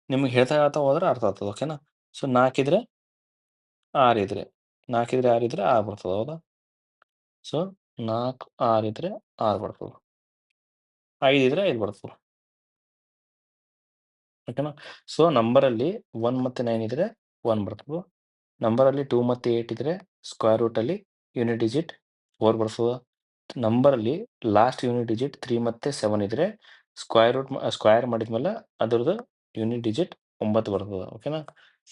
ನಿಮ್ಗೆ ಹೇಳ್ತಾ ಹೋದ್ರೆ ಅರ್ಥ ಆಗ್ತದೆ ಓಕೆನಾ. ಸೊ 4 ಇದ್ರೆ 6 ಇದ್ರೆ 4 ಇದ್ರೆ 6 ಇದ್ರೆ 6 ಬರ್ತದೆ ಹೌದಾ. ಸೊ 4 6 ಇದ್ರೆ 6 ಬರ್ತದೆ. 5 ಇದ್ರೆ 5 ಬರ್ತದೆ ಓಕೆನಾ. ಸೊ ನಂಬರಲ್ಲಿ 1 ಮತ್ತು 9 ಇದ್ರೆ 1 ಬರ್ತದೆ. ನಂಬರಲ್ಲಿ 2 ಮತ್ತು 8 ಇದ್ರೆ ಸ್ಕ್ವೇರ್ ರೂಟಲ್ಲಿ ಯೂನಿಟ್ ಡಿಜಿಟ್ 4 ಬರ್ತದೆ. ನಂಬರಲ್ಲಿ ಲಾಸ್ಟ್ ಯೂನಿಟ್ ಡಿಜಿಟ್ 3 ಮತ್ತು 7 ಇದ್ರೆ ಸ್ಕ್ವೇರ್ ಮಾಡಿದ್ಮೇಲೆ ಅದರದ್ದು ಯೂನಿಟ್ ಡಿಜಿಟ್ 9 ಬರ್ತದೆ ಓಕೆನಾ.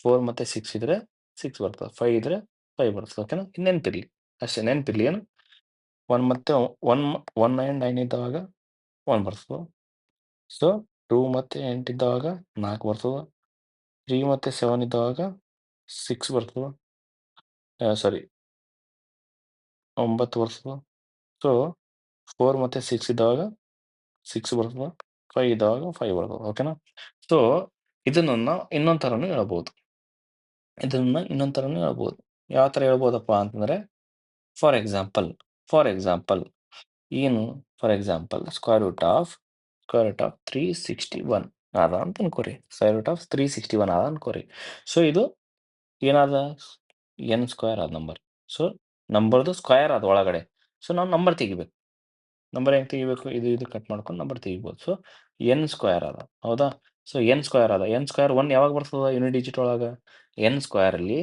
4 ಮತ್ತು 6 ಇದ್ರೆ 6 ಬರ್ತದೆ. 5 ಇದ್ರೆ 5 ಬರ್ತದೆ ಓಕೆನಾ. ನೆನಪಿರಲಿ ಅಷ್ಟೇ ನೆನಪಿರಲಿ ಏನು 1 ಮತ್ತು 1 1 9 9 ಇದ್ದಾಗ 1 ಬರ್ತದೆ. ಸೊ 2 ಮತ್ತು 8 ಇದ್ದಾಗ 4 ಬರ್ತದೆ. 3 ಮತ್ತು 7 ಇದ್ದಾಗ 6 ಬರ್ತದೆ. ಸಾರಿ 9 ಬರ್ತದೆ. ಸೊ 4 ಮತ್ತು 6 ಇದ್ದಾಗ 6 ಬರ್ತದೆ. 5 ಇದ್ದಾಗ 5 ಬರ್ತದೆ ಓಕೆನಾ. ಸೊ ಇದನ್ನು ನಾವು ಇನ್ನೊಂದು ಥರನೂ ಹೇಳ್ಬೋದು. ಯಾವ ಥರ ಹೇಳ್ಬೋದಪ್ಪ ಅಂತಂದರೆ ಫಾರ್ ಎಕ್ಸಾಂಪಲ್ ಏನು for example square root of 361 ಅದ ಅಂತ ಅನ್ಕೋರಿ. ಸ್ಕ್ವೇರ್ ರೂಟ್ ಆಫ್ 361 ಅದ ಅನ್ಕೋರಿ. ಸೊ ಇದು ಏನಾದ ಎನ್ ಸ್ಕ್ವೇರ್ ಆದ ನಂಬರ್. ಸೊ ನಂಬರ್ದು ಸ್ಕ್ವೇರ್ ಆದ ಒಳಗಡೆ. ಸೊ ನಾವು ನಂಬರ್ ತೆಗಿಬೇಕು ನಂಬರ್ ಹೆಂಗೆ ತೆಗಿಬೇಕು? ಇದು ಕಟ್ ಮಾಡ್ಕೊಂಡು ನಂಬರ್ ತೆಗಿಬೋದು. ಸೊ ಎನ್ ಸ್ಕ್ವೇರ್ ಅದ, ಹೌದಾ? ಸೊ ಎನ್ ಸ್ಕ್ವೇರ್ ಅದ. ಎನ್ ಸ್ಕ್ವೇರ್ 1 ಯಾವಾಗ ಬರ್ತದ ಯೂನಿಟ್ ಡಿಜಿಟ್ ಒಳಗೆ? ಎನ್ ಸ್ಕ್ವೇರಲ್ಲಿ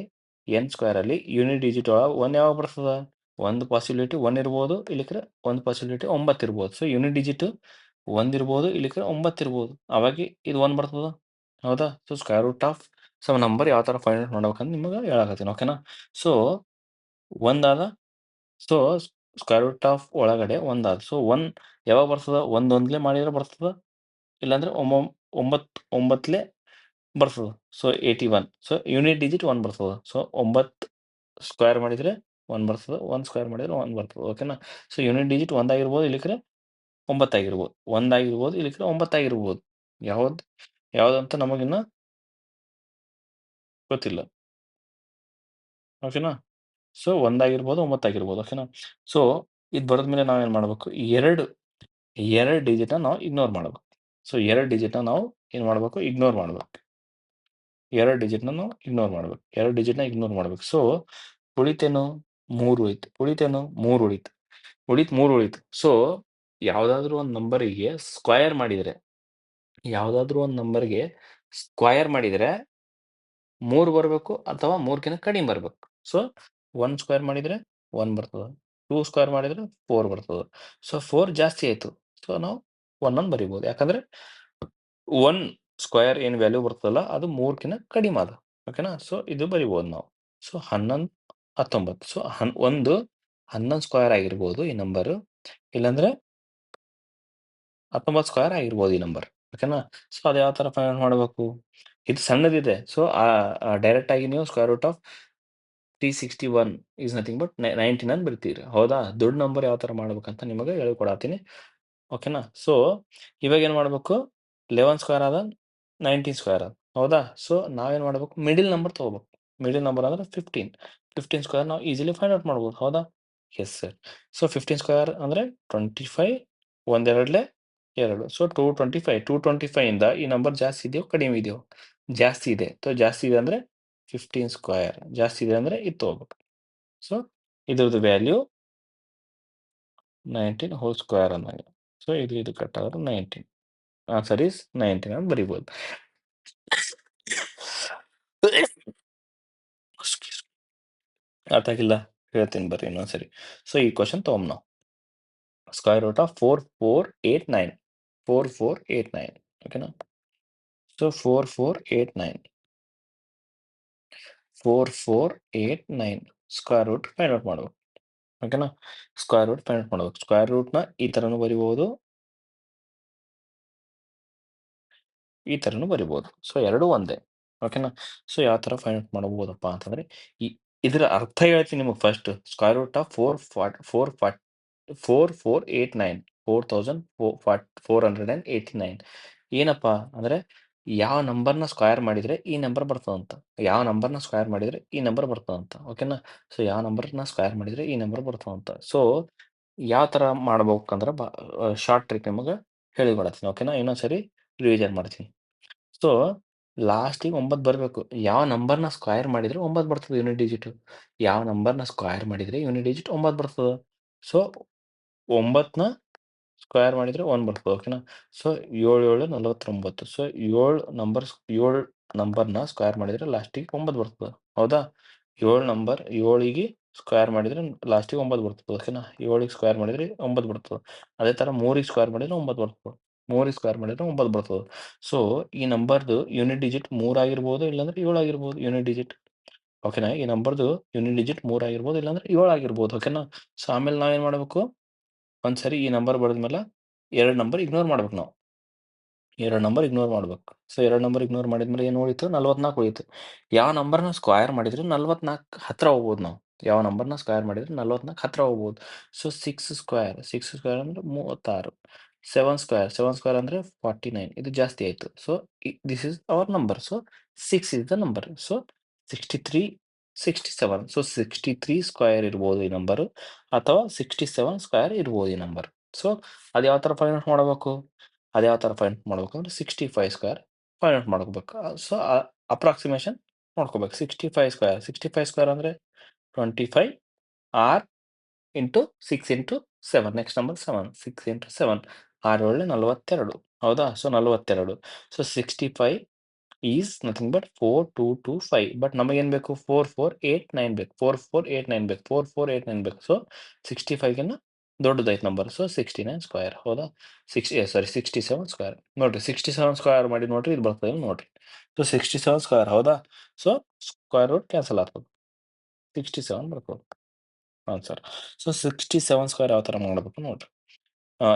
ಯೂನಿಟ್ ಡಿಜಿಟ್ ಒಳಗೆ 1 ಯಾವಾಗ ಬರ್ತದ? ಒಂದು ಪಾಸಿಬಿಲಿಟಿ 1 ಇರ್ಬೋದು, ಇಲ್ಲಿಕ್ರೆ ಒಂದು ಪಾಸಿಬಿಲಿಟಿ 9 ಇರ್ಬೋದು. ಸೊ ಯೂನಿಟ್ ಡಿಜಿಟ್ 1 ಇರ್ಬೋದು, ಇಲ್ಲಿಕ್ರೆ 9 ಇರ್ಬೋದು. ಅವಾಗಿ ಇದು 1 ಬರ್ತದ, ಹೌದಾ? So square root of some number ಯಾವ ಥರ ಫೈಂಡ್ ಔಟ್ ಮಾಡ್ಬೇಕಂತ ನಿಮಗೆ ಹೇಳಕತ್ತೀನಿ, ಓಕೆನಾ? ಸೊ 1 ಆದ. ಸೊ ಸ್ಕ್ವೇರ್ ರೂಟ್ ಆಫ್ ಒಳಗಡೆ 1 ಆದ. ಸೊ 1 ಯಾವಾಗ ಬರ್ತದ? 1 ಒಂದ್ಲೆ ಮಾಡಿದ್ರೆ ಬರ್ತದ, ಇಲ್ಲಾಂದ್ರೆ 9 ಬರ್ತದ. ಸೊ 81. ಸೊ ಯೂನಿಟ್ ಡಿಜಿಟ್ 1 ಬರ್ತದ. ಸೊ 9 ಸ್ಕ್ವೇರ್ ಮಾಡಿದ್ರೆ 1 ಬರ್ತದ, 1 ಸ್ಕ್ವೇರ್ ಮಾಡಿದ್ರೆ 1 ಬರ್ತದ, ಓಕೆನಾ? ಸೊ ಯೂನಿಟ್ ಡಿಜಿಟ್ 1 ಆಗಿರ್ಬೋದು, ಇಲ್ಲಿಕ್ರೆ 9 ಆಗಿರ್ಬೋದು. 1 ಆಗಿರ್ಬೋದು, ಇಲ್ಲಿಕ್ರೆ 9 ಆಗಿರ್ಬೋದು. ಯಾವ್ದಂತ ನಮಗಿನ್ನ ಗೊತ್ತಿಲ್ಲ, ಓಕೆನಾ? ಸೊ 1 ಆಗಿರ್ಬೋದು, 9 ಆಗಿರ್ಬೋದು, ಓಕೆನಾ? ಸೊ ಇದು ಬರೆದ್ಮೇಲೆ ನಾವೇನು ಮಾಡಬೇಕು? 2 ಡಿಜಿಟ್ನ ನಾವು ಇಗ್ನೋರ್ ಮಾಡಬೇಕು. ಸೊ 2 ಡಿಜಿಟ್ನ ನಾವು ಏನು ಮಾಡಬೇಕು? ಇಗ್ನೋರ್ ಮಾಡಬೇಕು. 2 ಡಿಜಿಟ್ನ ನಾವು ಇಗ್ನೋರ್ ಮಾಡಬೇಕು. 2 ಡಿಜಿಟ್ನ ಇಗ್ನೋರ್ ಮಾಡಬೇಕು. ಸೊ ಉಳಿತೇನು? 3 ಉಳಿತು. ಉಳಿತೇನು? 3 ಉಳಿತು. 3 ಉಳಿತು. ಸೊ ಯಾವುದಾದ್ರೂ ಒಂದು ನಂಬರಿಗೆ ಸ್ಕ್ವಯರ್ ಮಾಡಿದರೆ, ಯಾವುದಾದ್ರೂ ಒಂದು ನಂಬರ್ಗೆ ಸ್ಕ್ವಯರ್ ಮಾಡಿದರೆ 3 ಬರಬೇಕು ಅಥವಾ 3ಕ್ಕಿಂತ ಕಡಿಮೆ ಬರಬೇಕು. ಸೊ 1 ಸ್ಕ್ವೇರ್ ಮಾಡಿದರೆ 1 ಬರ್ತದೆ, 2 ಸ್ಕ್ವೇರ್ ಮಾಡಿದರೆ 4 ಬರ್ತದೆ. ಸೊ 4 ಜಾಸ್ತಿ ಆಯಿತು. ಸೊ ನಾವು 1 ಅಂತ ಬರಿಬೋದು. ಯಾಕಂದ್ರೆ 1 ಸ್ಕ್ವೇರ್ ಏನು ವ್ಯಾಲ್ಯೂ ಬರ್ತದಲ್ಲ ಅದು 3ಕ್ಕಿಂತ ಕಡಿಮೆ ಅದ, ಓಕೆನಾ? ಸೊ ಇದು ಬರಿಬೋದು ನಾವು. ಸೊ 11, 19. ಸೊ 11 ಸ್ಕ್ವೇರ್ ಆಗಿರ್ಬೋದು ಈ ನಂಬರು, ಇಲ್ಲಾಂದ್ರೆ 19 ಸ್ಕ್ವೇರ್ ಆಗಿರ್ಬೋದು ಈ ನಂಬರ್, ಓಕೆನಾ? ಸೊ ಅದು ಯಾವ ಥರ ಫೈಂಡ್ ಔಟ್ ಮಾಡಬೇಕು? ಇದು ಸಣ್ಣದಿದೆ. ಸೊ ಡೈರೆಕ್ಟ್ ಆಗಿ ನೀವು square root of 361 is nothing but 19 ಅಂತ ಬರಿತೀರಿ, ಹೌದಾ? ದೊಡ್ಡ ನಂಬರ್ ಯಾವ ಥರ ಮಾಡ್ಬೇಕಂತ ನಿಮಗೆ ಹೇಳ್ಕೊಡತ್ತೀನಿ, ಓಕೆನಾ? ಸೊ ಇವಾಗ ಏನು ಮಾಡಬೇಕು? 11 ಸ್ಕ್ವೇರ್ ಆದ, 19 ಸ್ಕ್ವೇರ್ ಆದ, ಹೌದಾ? ಸೊ ನಾವೇನು ಮಾಡಬೇಕು? ಮಿಡಿಲ್ ನಂಬರ್ ತೊಗೋಬೇಕು. ಮಿಡಿಲ್ ನಂಬರ್ ಅಂದ್ರೆ 15. 15 ಸ್ಕ್ವೇರ್ ನಾವು ಈಸಿಲಿ ಫೈಂಡ್ ಔಟ್ ಮಾಡ್ಬೋದು, ಹೌದಾ? S sir. ಸೊ 15 ಸ್ಕ್ವೇರ್ ಅಂದರೆ 25, ಒಂದೆರಡ್ಲೆ 2. ಸೊ 225. 225 ಇಂದ ಈ ನಂಬರ್ ಜಾಸ್ತಿ ಇದೆಯೋ ಕಡಿಮೆ ಇದೆಯೋ? ಜಾಸ್ತಿ ಇದೆ. ಸೊ ಜಾಸ್ತಿ ಇದೆ ಅಂದರೆ 15 ಸ್ಕ್ವೇರ್, ಜಾಸ್ತಿ ಇದೆ ಅಂದರೆ ಇದು ತೊಗೋಬೇಕು. ಸೊ ಇದ್ರದ್ದು ವ್ಯಾಲ್ಯೂ 19 ಹೋಲ್ ಸ್ಕ್ವೇರ್ ಅಂದಂಗೆ. ಸೊ ಇದು ಕಟ್ ಆದ್ರೆ 19. ಆನ್ಸರ್ ಈಸ್ 19 ಅಂತ ಬರಿಬೋದು. ಅರ್ಥ ಆಗಿಲ್ಲ? ಹೇಳ್ತೀನಿ ಬರ್ರಿ ಇನ್ನೊಂದ್ಸರಿ. ಸೊ ಈ ಕ್ವಶನ್ ತೊಗೊಂಬ ನಾವು. Square root of 4489. 4489, ಓಕೆನಾ? So 4489. 4489 square root find out ಮಾಡ್ಬೇಕು, ಓಕೆನಾ? ಸ್ಕ್ವೇರ್ ರೂಟ್ ಫೈಂಡ್ ಔಟ್ ಮಾಡ್ಬೇಕು. ಸ್ಕ್ವೇರ್ ರೂಟ್ನ ಈ ಥರನೂ ಬರಿಬೋದು, ಈ ಥರನೂ ಬರಿಬೋದು. ಸೊ ಎರಡೂ ಒಂದೇ, ಓಕೆನಾ? ಸೊ ಯಾವ ಥರ ಫೈಂಡ್ ಔಟ್ ಮಾಡ್ಬೋದಪ್ಪ ಅಂತಂದ್ರೆ, ಈ ಇದರ ಅರ್ಥ ಹೇಳ್ತೀನಿ ನಿಮಗೆ ಫಸ್ಟ್. ಸ್ಕ್ವೇರ್ ರೂಟ್ ಆಫ್ 4489, 4489 ಏನಪ್ಪಾ ಅಂದ್ರೆ, ಯಾವ ನಂಬರ್ನ ಸ್ಕ್ವೇರ್ ಮಾಡಿದ್ರೆ ಈ ನಂಬರ್ ಬರ್ತದಂತ, ಯಾವ ನಂಬರ್ನ ಸ್ಕ್ವೇರ್ ಮಾಡಿದ್ರೆ ಈ ನಂಬರ್ ಬರ್ತದಂತ, ಓಕೆನಾ? ಸೊ ಯಾವ ನಂಬರ್ನ ಸ್ಕ್ವೇರ್ ಮಾಡಿದ್ರೆ ಈ ನಂಬರ್ ಬರ್ತದಂತ. ಸೊ ಯಾವ ಥರ ಮಾಡ್ಬೇಕಂದ್ರೆ ಶಾರ್ಟ್ ಟ್ರಿಕ್ ನಿಮಗೆ ಹೇಳಿಕೊಡತ್ತೀನಿ, ಓಕೆನಾ? ಇನ್ನೊಂದ್ಸರಿ ರಿವಿಷನ್ ಮಾಡ್ತೀನಿ. ಸೊ ಲಾಸ್ಟಿಗೆ 9 ಬರಬೇಕು. ಯಾವ ನಂಬರ್ನ ಸ್ಕ್ವೇರ್ ಮಾಡಿದ್ರೆ 9 ಬರ್ತದೆ ಯೂನಿಟ್ ಡಿಜಿಟ್. ಯಾವ ನಂಬರ್ನ ಸ್ಕ್ವೇರ್ ಮಾಡಿದ್ರೆ ಯೂನಿಟ್ ಡಿಜಿಟ್ 9 ಬರ್ತದೆ. ಸೊ 9ನ ಸ್ಕ್ವೇರ್ ಮಾಡಿದ್ರೆ 1 ಬರ್ತದೆ, ಓಕೆನಾ? ಸೊ 7 7 49. ಸೊ 7 ನಂಬರ್ನ ಸ್ಕ್ವೇರ್ ಮಾಡಿದ್ರೆ ಲಾಸ್ಟಿಗೆ 9 ಬರ್ತದೆ, ಹೌದಾ? 7ಗೆ ಸ್ಕ್ವೇರ್ ಮಾಡಿದ್ರೆ ಲಾಸ್ಟಿಗೆ 9 ಬರ್ತದೆ, ಓಕೆನಾ? 7ಗೆ ಸ್ಕ್ವೇರ್ ಮಾಡಿದ್ರೆ 9 ಬರ್ತದೆ. ಅದೇ ಥರ 3ಗೆ ಸ್ಕ್ವೇರ್ ಮಾಡಿದ್ರೆ 9 ಬರ್ತದೆ. 3ಗೆ ಸ್ಕ್ವೇರ್ ಮಾಡಿದ್ರೆ 9 ಬರ್ತದೆ. ಸೊ ಈ ನಂಬರ್ದು ಯೂನಿಟ್ ಡಿಜಿಟ್ 3 ಆಗಿರ್ಬೋದು, ಇಲ್ಲಾಂದ್ರೆ 7 ಆಗಿರ್ಬೋದು ಯೂನಿಟ್ ಡಿಜಿಟ್, ಓಕೆನಾ? ಈ ನಂಬರ್ದು ಯೂನಿಟ್ ಡಿಜಿಟ್ 3 ಆಗಿರ್ಬೋದು, ಇಲ್ಲಾಂದ್ರೆ 7 ಆಗಿರ್ಬೋದು, ಓಕೆನಾ? ಸೊ ಆಮೇಲೆ ನಾವೇನು ಮಾಡಬೇಕು? ಒಂದ್ಸರಿ ಈ ನಂಬರ್ ಬರೆದ್ಮೇಲೆ 2 ನಂಬರ್ ಇಗ್ನೋರ್ ಮಾಡ್ಬೇಕು ನಾವು. 2 ನಂಬರ್ ಇಗ್ನೋರ್ ಮಾಡ್ಬೇಕು. ಸೊ 2 ನಂಬರ್ ಇಗ್ನೋರ್ ಮಾಡಿದ್ಮೇಲೆ ಏನು ಉಳಿತು? 44 ಉಳಿತು. ಯಾವ ನಂಬರ್ನ ಸ್ಕ್ವೇರ್ ಮಾಡಿದ್ರೆ 44 ಹತ್ರ ಹೋಗ್ಬೋದು ನಾವು. ಯಾವ ನಂಬರ್ನ ಸ್ಕ್ವೇರ್ ಮಾಡಿದ್ರೆ 44 ಹತ್ರ ಹೋಗ್ಬೋದು. ಸೊ 6 ಸ್ಕ್ವೇರ್ ಅಂದ್ರೆ 36. 7 ಸ್ಕ್ವೇರ್ ಅಂದ್ರೆ 49. ಇದು ಜಾಸ್ತಿ ಆಯಿತು. So this is our number. So 6 is the number. So 63, 67. So 63 square ಇರ್ಬೋದು ಈ ನಂಬರು, ಅಥವಾ 67 ಸ್ಕ್ವೇರ್ ಇರ್ಬೋದು ಈ ನಂಬರ್. ಸೊ ಅದು ಯಾವ ಥರ ಫೈಂಡ್ ಔಟ್ ಮಾಡಬೇಕು? ಅದು ಯಾವ ಥರ ಫೈಂಡ್ ಔಟ್ ಮಾಡ್ಬೇಕಂದ್ರೆ 65 ಸ್ಕ್ವೇರ್ ಫೈಂಡ್ ಔಟ್ ಮಾಡ್ಕೋಬೇಕು. ಸೊ ಅಪ್ರಾಕ್ಸಿಮೇಷನ್ ನೋಡ್ಕೋಬೇಕು. 65 ಸ್ಕ್ವೇರ್ ಅಂದ್ರೆ 25 ಆರ್ into 6 into 7 next number 7 6 into 7 6 ಏಳು 42 ಹೌದಾ? So 42 so 65 is nothing but 4225 but ನಮಗೇನು ಬೇಕು 4489 ಬೇಕು 4489 ಬೇಕು 4489 ಬೇಕು ಸೊ 65ಗಿನ್ನ ದೊಡ್ಡದಾಯ್ತು ನಂಬರ್ ಸೊ 69 ಸ್ಕ್ವೇರ್ ಹೌದಾ? ಸಾರಿ 67 ಸ್ಕ್ವೇರ್ ನೋಡ್ರಿ 67 ಸ್ಕ್ವೇರ್ ಮಾಡಿ ನೋಡ್ರಿ ಇದು ಬರ್ತದೆ ನೋಡ್ರಿ ಸೊ 67 ಸ್ಕ್ವೇರ್ ಹೌದಾ? ಸೊ ಸ್ಕ್ವೇರ್ ರೂಟ್ ಕ್ಯಾನ್ಸಲ್ ಆಗ್ತದೆ 67 ಬರ್ತದೆ ಆನ್ಸರ್ ಸೊ 67 ಸ್ಕ್ವೇರ್ ಯಾವ ಥರ ಮಾಡಬೇಕು ನೋಡ್ರಿ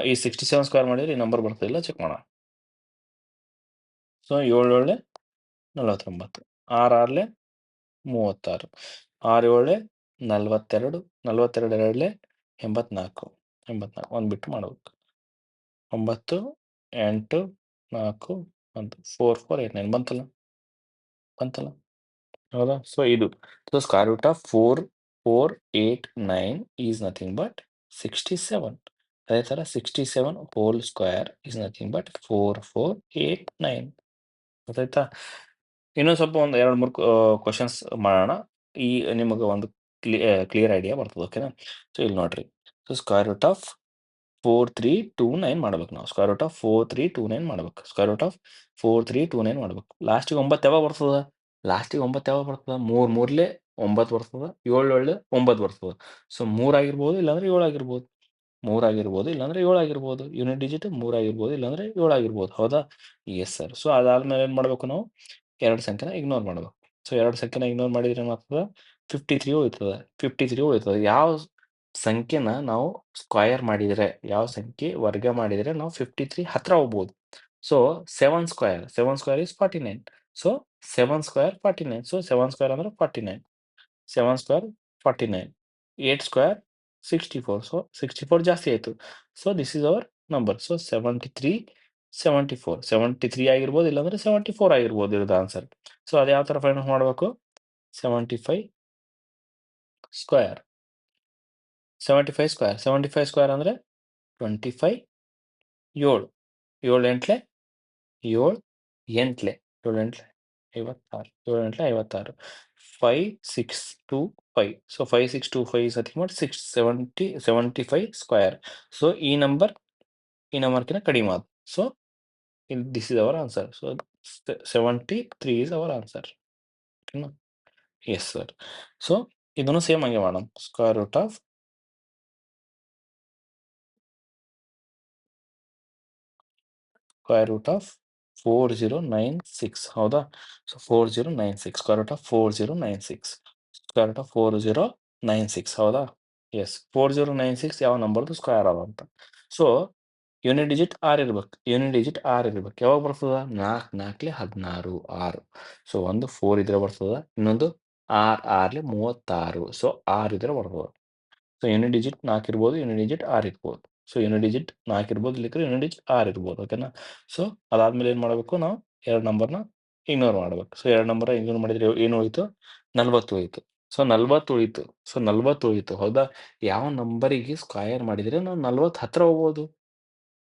ಈ 67 ಸ್ಕ್ವೇರ್ ಮಾಡಿದ್ರೆ ಈ ನಂಬರ್ ಬರ್ತಿಲ್ಲ ಚೆಕ್ ಮಾಡೋಣ ಸೊ 7 ಏಳೆ 49 6 ಆರ್ಲೆ 36 6 ಏಳೆ 42 42 ಎರಡ್ಲೆ 84 84 ಒಂದು ಬಿಟ್ಟು ಮಾಡ್ಬೇಕು 9 8 4 1 4489 ಬಂತಲ್ಲ ಹೌದಾ? ಸೊ ಇದು so square root of 4489 is nothing but 67 ಅದೇ ಥರ 67 whole square is nothing but 4489 ಗೊತ್ತಾಯ್ತಾ? ಇನ್ನೊಂದು ಸ್ವಲ್ಪ ಒಂದು 2-3 ಕ್ವಶನ್ಸ್ ಮಾಡೋಣ. ಈ ನಿಮಗೆ ಒಂದು ಕ್ಲಿಯರ್ ಐಡಿಯಾ ಬರ್ತದೆ ಓಕೆನಾ? ಸೊ ಇಲ್ಲಿ ನೋಡ್ರಿ ಸೊ ಸ್ಕ್ವೇರ್ ರೂಟ್ ಆಫ್ 4329 ಮಾಡ್ಬೇಕು ನಾವು ಸ್ಕ್ವೇರ್ ರೂಟ್ ಆಫ್ 4329 ಮಾಡ್ಬೇಕು ಸ್ಕ್ವೇರ್ ರೂಟ್ ಆಫ್ 4329 ಮಾಡ್ಬೇಕು ಲಾಸ್ಟಿಗೆ 9 ಯಾವಾಗ ಬರ್ತದೆ ಲಾಸ್ಟಿಗೆ 9 ಯಾವಾಗ ಬರ್ತದೆ 3 ಮೂರ್ಲೆ 9 ಬರ್ತದೆ 7 ಏಳು 9 ಬರ್ತದೆ ಸೊ 3 ಆಗಿರ್ಬೋದು ಇಲ್ಲಾಂದ್ರೆ 7 ಆಗಿರ್ಬೋದು 3 ಆಗಿರ್ಬೋದು ಇಲ್ಲಾಂದ್ರೆ 7 ಆಗಿರ್ಬೋದು ಯೂನಿಟ್ ಡಿಜಿಟ್ 3 ಆಗಿರ್ಬೋದು ಇಲ್ಲಾಂದ್ರೆ 7 ಆಗಿರ್ಬೋದು ಹೌದಾ? ಎಸ್ ಸರ್ ಸೊ ಅದಾದ್ಮೇಲೆ ಏನು ಮಾಡಬೇಕು ನಾವು 2 ಸಂಖ್ಯೆನ ಇಗ್ನೋರ್ ಮಾಡಬೇಕು ಸೊ 2 ಸಂಖ್ಯೆನ ಇಗ್ನೋರ್ ಮಾಡಿದ್ರೆ ಏನಾಗ್ತದೆ 53 ಉಳಿತದೆ 53 ಉಳಿತದೆ ಯಾವ ಸಂಖ್ಯೆನ ನಾವು ಸ್ಕ್ವಯರ್ ಮಾಡಿದರೆ ಯಾವ ಸಂಖ್ಯೆ ವರ್ಗ ಮಾಡಿದರೆ ನಾವು 53 ಹತ್ರ ಹೋಗ್ಬೋದು so 7 square is 49 so 7 square 49 so 7 square ಅಂದ್ರೆ 49 7 ಸ್ಕ್ವೇರ್ 49 8 ಸ್ಕ್ವೇರ್ 64 ಸೊ 64 ಜಾಸ್ತಿ ಆಯಿತು so this is hour number so 73 73 ಆಗಿರ್ಬೋದು ಇಲ್ಲಾಂದ್ರೆ 74 ಆಗಿರ್ಬೋದು ಇರೋದು ಆನ್ಸರ್ ಸೊ ಅದು ಯಾವ ಥರ ಫೈಂಡ್ ಔಟ್ ಮಾಡಬೇಕು 75 ಸ್ಕ್ವೇರ್ 75 ಸ್ಕ್ವೇರ್ ಅಂದರೆ 25 7 7 ಎಂಟ್ಲೆ 7 ಎಂಟ್ಲೆ 7 ಎಂಟ್ಲೆ 56 7 ಎಂಟ್ಲೆ 56 5625 so 5625 is nothing but 75 square so ಈ ನಂಬರ್ಕಿಂತ ಕಡಿಮೆ ಆದ so this is our answer so 73 is our answer ಓಕೆನಾ ಎಸ್ ಸರ್ ಸೊ ಇದನ್ನು ಸೇಮ್ ಹಂಗೆ ಮಾಡೋಣ square root of square root of 4096 ಹೌದಾ so 4096 square root of 4096 square root of 4096 ಹೌದಾ ಎಸ್ 4096 ಯಾವ ನಂಬರ್ದು ಸ್ಕ್ವೇರ್ ಅದ ಅಂತ ಸೊ ಯೂನಿಟ್ ಡಿಜಿಟ್ 6 ಇರ್ಬೇಕು ಯಾವಾಗ ಬರ್ತದ 4 4ಲೆ 16 6 ಸೊ ಒಂದು 4 ಇದ್ರೆ ಬರ್ತದ ಇನ್ನೊಂದು 6 6ಲೆ 36 ಸೊ 6 ಇದ್ರೆ ಬರ್ತದ ಸೊ ಯೂನಿಟ್ ಡಿಜಿಟ್ 4 ಇರ್ಬೋದು ಯೂನಿಟ್ ಡಿಜಿಟ್ 6 ಇರ್ಬೋದು ಸೊ ಯೂನಿಟ್ ಡಿಜಿಟ್ 4 ಇರ್ಬೋದು ಇಲ್ಲಿಕ್ರೆ ಯೂನಿಟ್ ಡಿಜಿಟ್ 6 ಇರ್ಬೋದು ಓಕೆನಾ ಸೊ ಅದಾದ್ಮೇಲೆ ಏನು ಮಾಡಬೇಕು ನಾವು 2 ನಂಬರ್ನ ಇಗ್ನೋರ್ ಮಾಡಬೇಕು ಸೊ 2 ನಂಬರ್ ಇಗ್ನೋರ್ ಮಾಡಿದ್ರೆ ಏನು ಉಳಿತು 40 ಉಳಿತು ಸೊ 40 ಉಳಿತು ಸೊ 40 ಉಳಿತು ಹೌದಾ ಯಾವ ನಂಬರಿಗೆ ಸ್ಕ್ವಯರ್ ಮಾಡಿದರೆ ನಾವು 40 ಹತ್ರ ಹೋಗ್ಬೋದು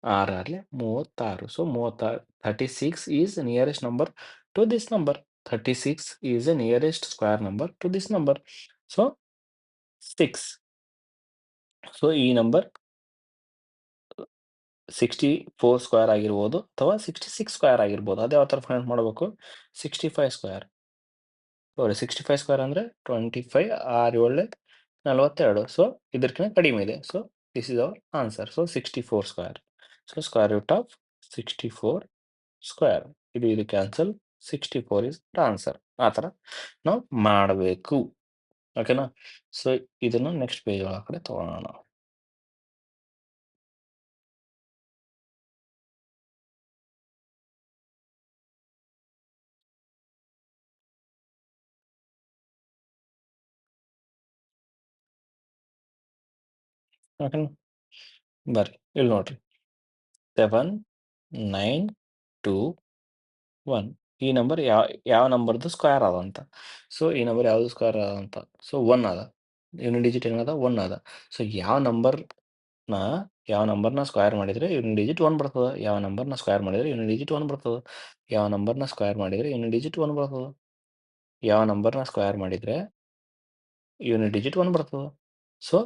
6 6ಲೆ 36 so 36 36 is nearest number two this number 36 is A nearest square number two this number so 6 so ಈ ನಂಬರ್ 64 ಸ್ಕ್ವೇರ್ ಆಗಿರ್ಬೋದು ಅಥವಾ 66 ಸ್ಕ್ವೇರ್ ಆಗಿರ್ಬೋದು ಅದೇ ಯಾವ ಥರ ಫೈಂಡ್ ಮಾಡಬೇಕು 65 ಸ್ಕ್ವೇರ್ ಸಾರಿ 65 ಸ್ಕ್ವೇರ್ ಅಂದರೆ 25 6 7 42 ಸೊ ಇದಕ್ಕಿಂತ ಕಡಿಮೆ ಇದೆ so this is our answer so 64 square so square root of 64 square ಇದು ಕ್ಯಾನ್ಸಲ್ 64 ಇಸ್ ಆನ್ಸರ್ ಆ ಥರ ನಾವು ಮಾಡಬೇಕು ಓಕೆನಾ ಸೊ ಇದನ್ನು ನೆಕ್ಸ್ಟ್ ಪೇಜ್ ಒಳಗಡೆ ತಗೊಳ್ಳೋಣ ಓಕೆನಾ ಬರ್ರಿ ಇಲ್ಲಿ ನೋಡ್ರಿ 7 9 2 1 ಈ ನಂಬರ್ ಯಾವ ನಂಬರ್ದು ಸ್ಕ್ವೇರ್ ಅದ ಅಂತ ಸೊ ಈ ನಂಬರ್ ಯಾವ್ದು ಸ್ಕ್ವೇರ್ ಅದ ಅಂತ ಸೊ 1 ಅದ ಯೂನಿಟ್ ಡಿಜಿಟ್ ಏನದ 1 ಅದ ಸೊ ಯಾವ ನಂಬರ್ನ ಸ್ಕ್ವೇರ್ ಮಾಡಿದ್ರೆ ಯೂನಿಟ್ ಡಿಜಿಟ್ 1 ಬರ್ತದ ಯಾವ ನಂಬರ್ನ ಸ್ಕ್ವೇರ್ ಮಾಡಿದ್ರೆ ಯೂನಿಟ್ ಡಿಜಿಟ್ 1 ಬರ್ತದ ಯಾವ ನಂಬರ್ನ ಸ್ಕ್ವೇರ್ ಮಾಡಿದ್ರೆ ಯೂನಿಟ್ ಡಿಜಿಟ್ 1 ಬರ್ತದ ಯಾವ ನಂಬರ್ನ ಸ್ಕ್ವೇರ್ ಮಾಡಿದ್ರೆ ಯೂನಿಟ್ ಡಿಜಿಟ್ 1 ಬರ್ತದ ಸೊ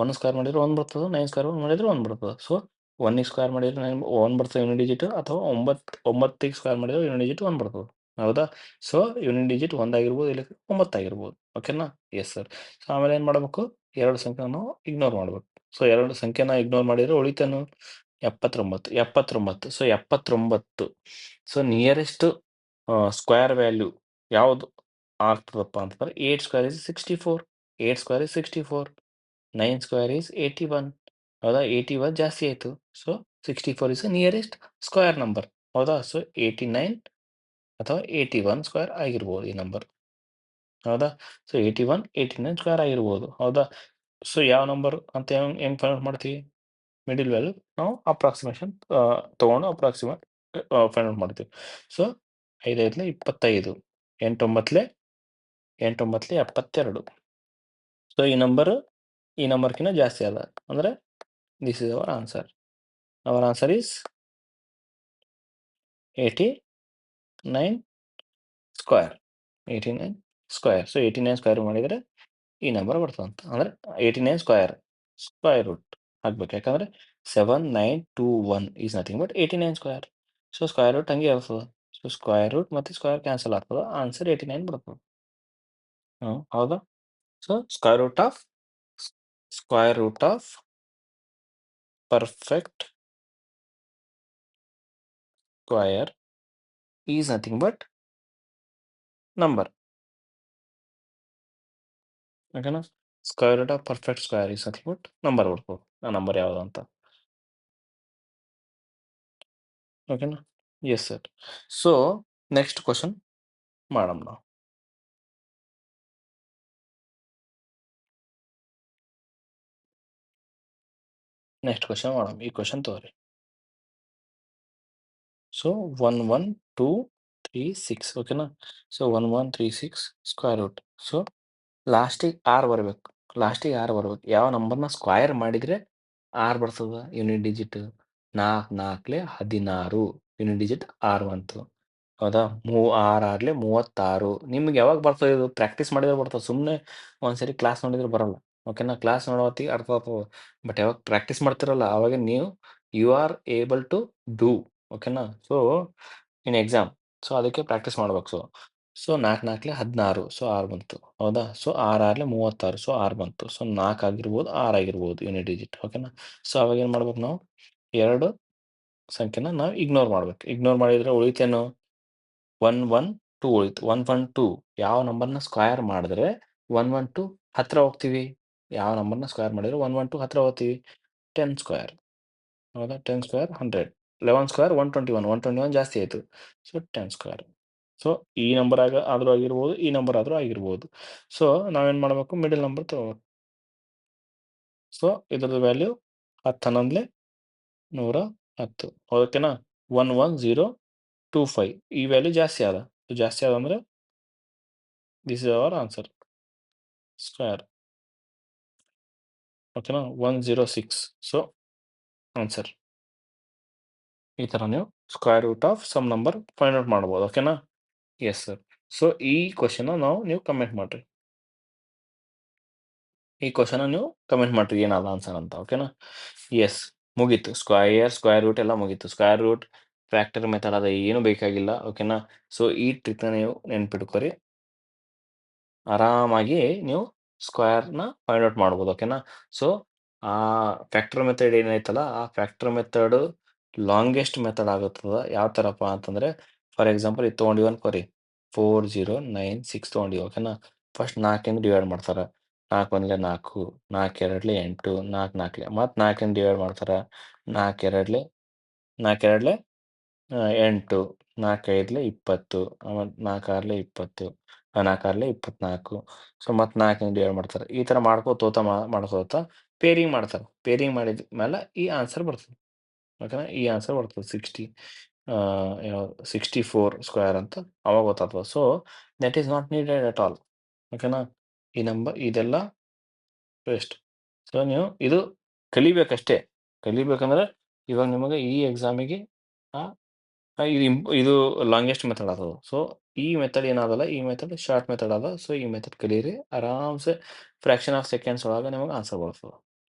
1 ಸ್ಕ್ವೇರ್ ಮಾಡಿದ್ರೆ 1 ಬರ್ತದೆ, 9 ಸ್ಕ್ವೇರ್ ಮಾಡಿದ್ರೆ 1 ಬರ್ತದೆ. ಸೊ 1ಗೆ ಸ್ಕ್ವೇರ್ ಮಾಡಿದ್ರೆ 1 ಬರ್ತದೆ ಯೂನಿಟ್ ಡಿಜಿಟ್, ಅಥವಾ 9ಗೆ ಸ್ಕ್ವೇರ್ ಮಾಡಿದ್ರೆ ಯೂನಿಟ್ ಡಿಜಿಟ್ 1 ಬರ್ತದೆ. ಹೌದಾ? ಸೊ ಯೂನಿಟ್ ಡಿಜಿಟ್ 1 ಆಗಿರ್ಬೋದು, ಇಲ್ಲ 9 ಆಗಿರ್ಬೋದು. ಓಕೆನಾ? Yes sir. ಸೊ ಆಮೇಲೆ ಏನು ಮಾಡಬೇಕು? 2 ಸಂಖ್ಯೆನ ನಾವು ಇಗ್ನೋರ್ ಮಾಡ್ಬೇಕು. ಸೊ 2 ಸಂಖ್ಯೆನ ಇಗ್ನೋರ್ ಮಾಡಿದ್ರೆ ಉಳಿತೇನು? 79. 79. So 79. So nearest square value ಯಾವುದು ಆಗ್ತದಪ್ಪ ಅಂತಂದ್ರೆ 8 square is 64. 8 square is 64. 9 square is 81. ಹೌದಾ? 81 ಜಾಸ್ತಿ ಆಯಿತು. So 64 is nearest square number. ಹೌದಾ? ಸೊ 89 ಅಥವಾ 81 ಸ್ಕ್ವೇರ್ ಆಗಿರ್ಬೋದು ಈ ನಂಬರ್. ಹೌದಾ? ಸೊ 81, 89 ಸ್ಕ್ವೇರ್ ಆಗಿರ್ಬೋದು. ಹೌದಾ? ಸೊ ಯಾವ ನಂಬರ್ ಅಂತ ಹೆಂಗ್ ಫೈಂಡ್ ಔಟ್ ಮಾಡ್ತೀವಿ? ಮಿಡಲ್ ವ್ಯಾಲ್ಯೂ ನಾವು ಅಪ್ರಾಕ್ಸಿಮೇಷನ್ ತಗೊಂಡು ಫೈಂಡ್ ಔಟ್ ಮಾಡ್ತೀವಿ. ಸೊ 5 5 25, 8 9 72. ಸೊ ಈ ನಂಬರ್ಕಿಂತ ಜಾಸ್ತಿ ಅದ ಅಂದ್ರೆ this is our answer. Our answer is 89 square. 89 square. So 89 square ಮಾಡಿದರೆ ಈ ನಂಬರ್ ಬರ್ತದಂತ. ಅಂದ್ರೆ 89 ಸ್ಕ್ವೇರ್ ರೂಟ್ ಹಾಕ್ಬೇಕು. ಯಾಕಂದ್ರೆ 7921 is nothing but 89 square. So square root ಹಂಗೆ ಇರ್ತದೆ. ಸೊ ಸ್ಕ್ವೇರ್ ರೂಟ್ ಮತ್ತೆ ಸ್ಕ್ವೇರ್ ಕ್ಯಾನ್ಸಲ್ ಆಗ್ತದೆ. ಆನ್ಸರ್ 89 ಬರ್ತದೆ. ಹೌದಾ? So square root of perfect square is nothing but number. ಓಕೆನಾ? Square root of perfect square is nothing but number ಬರ್ತದೆ. ಆ ನಂಬರ್ ಯಾವುದು ಅಂತ. ಓಕೆನಾ? Yes sir. So next question ಮಾಡೋಣ ನಾವು. ನೆಕ್ಸ್ಟ್ ಕ್ವಶನ್ ಮಾಡೋಣ. ಈ ಕ್ವಶನ್ ತಗೋರಿ. ಸೊ 11236 ಓಕೆನಾ? So 1136 square root. ಸೊ ಲಾಸ್ಟಿಗೆ ಆರ್ ಬರಬೇಕು. ಯಾವ ನಂಬರ್ನ ಸ್ಕ್ವೈರ್ ಮಾಡಿದ್ರೆ ಆರ್ ಬರ್ತದ ಯೂನಿಟ್ ಡಿಜಿಟ್? 4 4 16 ಯೂನಿಟ್ ಡಿಜಿಟ್ ಆರ್ ಬಂತು. ಹೌದಾ? 6 6 36. ನಿಮ್ಗೆ ಯಾವಾಗ ಬರ್ತದೆ ಇದು? ಪ್ರಾಕ್ಟೀಸ್ ಮಾಡಿದ್ರೆ ಬರ್ತದೆ. ಸುಮ್ಮನೆ ಒಂದ್ಸರಿ ಕ್ಲಾಸ್ ನೋಡಿದ್ರೆ ಬರಲ್ಲ. ಓಕೆನಾ? ಕ್ಲಾಸ್ ನೋಡೋ ಹೊತ್ತಿಗೆ ಅರ್ಥ ಆಗ್ತದೆ. ಬಟ್ ಯಾವಾಗ ಪ್ರಾಕ್ಟೀಸ್ ಮಾಡ್ತಿರಲ್ಲ ಅವಾಗ you are able to do. ಓಕೆನಾ? ಸೊ ಇನ್ ಎಕ್ಸಾಮ್ ಸೊ ಅದಕ್ಕೆ ಪ್ರಾಕ್ಟೀಸ್ ಮಾಡ್ಬೇಕು. ಸೊ 4 4 16. ಸೊ 6 ಬಂತು. ಹೌದಾ? ಸೊ 6 6 36. ಸೊ 6 ಬಂತು. ಸೊ 4 ಆಗಿರ್ಬೋದು, 6 ಆಗಿರ್ಬೋದು ಯೂನಿಟ್ ಡಿಜಿಟ್. ಓಕೆನಾ? ಸೊ ಅವಾಗ ಏನು ಮಾಡ್ಬೇಕು ನಾವು? 2 ಸಂಖ್ಯೆನ ನಾವು ಇಗ್ನೋರ್ ಮಾಡ್ಬೇಕು. ಇಗ್ನೋರ್ ಮಾಡಿದ್ರೆ ಉಳಿತೇನು? 112 ಉಳಿತು. 112 ಯಾವ ನಂಬರ್ನ ಸ್ಕ್ವೇರ್ ಮಾಡಿದ್ರೆ 112 ಹತ್ರ ಹೋಗ್ತೀವಿ? ಯಾವ ನಂಬರ್ನ ಸ್ಕ್ವೇರ್ ಮಾಡಿದ್ರೆ 112 ಹತ್ರ ಹೋಗ್ತೀವಿ? 10 ಸ್ಕ್ವೇರ್. ಹೌದಾ? 10 ಸ್ಕ್ವೇರ್ 100. 11 ಸ್ಕ್ವೇರ್ 121. 121 ಜಾಸ್ತಿ ಆಯಿತು. So 10 square. ಸೊ ಈ ನಂಬರ್ ಆದ್ರೂ ಆಗಿರ್ಬೋದು, ಈ ನಂಬರ್ ಆದ್ರೂ ಆಗಿರ್ಬೋದು. ಸೊ ನಾವೇನ್ ಮಾಡ್ಬೇಕು? ಮಿಡಲ್ ನಂಬರ್ ತಗೋಬೇಕು. ಸೊ ಇದ್ರದ್ದು ವ್ಯಾಲ್ಯೂ 10 11 110. ಓಕೆನಾ? 11025 ಈ ವ್ಯಾಲ್ಯೂ ಜಾಸ್ತಿ ಆದ. ಜಾಸ್ತಿ ಆದ ಅಂದ್ರೆ this is our answer square. ಓಕೆನಾ? 106. So answer. ಈ ತರ ನೀವು square root of some number find out ಮಾಡ್ಬೋದು. ಓಕೆನಾ? Yes sir. ಸೊ ಈ ಕ್ವಶನ್ ನೀವು ಕಮೆಂಟ್ ಮಾಡ್ರಿ. ಏನಲ್ಲ ಆನ್ಸರ್ ಅಂತ. ಓಕೆನಾ? ಎಸ್. ಮುಗೀತು. ಸ್ಕ್ವೇರ್ ರೂಟ್ ಎಲ್ಲ ಮುಗೀತು. ಸ್ಕ್ವೇರ್ ರೂಟ್ ಫ್ಯಾಕ್ಟರ್ ಮೆಥಡ್ ಅದ ಏನು ಬೇಕಾಗಿಲ್ಲ. ಓಕೆನಾ? ಸೊ ಈ ಟ್ರಿಕ್ನ ನೀವು ನೆನ್ಪಿಟ್ಕೊರಿ. ಆರಾಮಾಗಿ ನೀವು ಸ್ಕ್ವೇರ್ನ ಫೈಂಡ್ ಔಟ್ ಮಾಡ್ಬೋದು. ಓಕೆನಾ? ಸೊ ಆ ಫ್ಯಾಕ್ಟರ್ ಮೆಥಡ್ ಏನೈತಲ್ಲ ಆ ಫ್ಯಾಕ್ಟರ್ ಮೆಥಡ್ ಲಾಂಗೆಸ್ಟ್ ಮೆಥಡ್ ಆಗುತ್ತದ. ಯಾವ ಥರಪ್ಪ ಅಂತಂದ್ರೆ ಫಾರ್ ಎಕ್ಸಾಂಪಲ್ ಇದು ತೊಗೊಂಡಿವಿ ಅನ್ಕೋರಿ. 4096 ತೊಗೊಂಡಿವಿ. ಓಕೆನಾ? ಫಸ್ಟ್ 4ಇಂದ ಡಿವೈಡ್ ಮಾಡ್ತಾರ. 4 1 4, 4 2 8, 4 4 ಮತ್ತೆ 4ಇಂದ ಡಿವೈಡ್ ಮಾಡ್ತಾರ. 4 2 4 2 8, 4 5 20, ಆಮೇಲೆ 4 6 20, 4 6 24. ಸೊ ಮತ್ತೆ 4ಇಂದ ಡಿವೈಡ್ ಮಾಡ್ತಾರೆ. ಈ ಥರ ಮಾಡ್ಕೋತ ಪೇರಿಂಗ್ ಮಾಡ್ತಾರೆ. ಪೇರಿಂಗ್ ಮಾಡಿದ ಮೇಲೆ ಈ ಆನ್ಸರ್ ಬರ್ತದೆ. ಓಕೆನಾ? ಈ ಆನ್ಸರ್ ಬರ್ತದೆ 64 ಸ್ಕ್ವೇರ್ ಅಂತ ಅವಾಗ ಗೊತ್ತಾಗ್ತದೆ. So that is not needed at all. ಓಕೆನಾ? ಇದೆಲ್ಲ ವೇಸ್ಟ್. ಸೊ ನೀವು ಇದು ಕಲಿಬೇಕಷ್ಟೇ. ಕಲಿಬೇಕಂದ್ರೆ ಇವಾಗ ನಿಮಗೆ ಈ ಎಕ್ಸಾಮಿಗೆ ಇದು ಲಾಂಗೆಸ್ಟ್ ಮೆಥಡ್ ಅದು. ಸೊ, ಈ ಮೆಥಡ್ ಏನದಲ್ಲ, ಈ ಮೆಥಡ್ ಶಾರ್ಟ್ ಮೆಥಡ್ ಅದ. ಸೊ, ಈ ಮೆಥಡ್ ಕಲೀರಿ. ಆರಾಮ್ಸೆ ಫ್ರಾಕ್ಷನ್ ಆಫ್ ಸೆಕೆಂಡ್ಸ್ ಒಳಗ ನಿಮಗೆ ಆನ್ಸರ್ ಬರ್ತದ.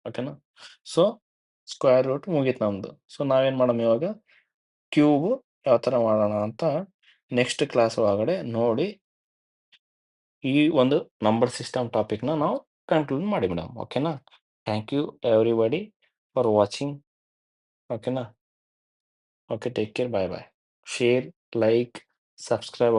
ಓಕೆನಾ? ಸೊ, ಸ್ಕ್ವೇರ್ ರೂಟ್ ಮುಗೀತು ನಮ್ದು. ಸೊ, ನಾವೇನ್ ಮಾಡಮ್ ಇವಾಗ ಕ್ಯೂಬ್ ಯಾವ ಥರ ಮಾಡೋಣ ಅಂತ ನೆಕ್ಸ್ಟ್ ಕ್ಲಾಸ್ ಒಳಗಡೆ ನೋಡಿ, ಈ ಒಂದು ನಂಬರ್ ಸಿಸ್ಟಮ್ ಟಾಪಿಕ್‌ನ ನಾವು ಕನ್ಕ್ಲೂಡ್ ಮಾಡಿಬಿಡೋಣ. ಓಕೆನಾ? Thank you everybody for watching. ಓಕೆನಾ? Okay, take care. Bye bye. Share, like, subscribe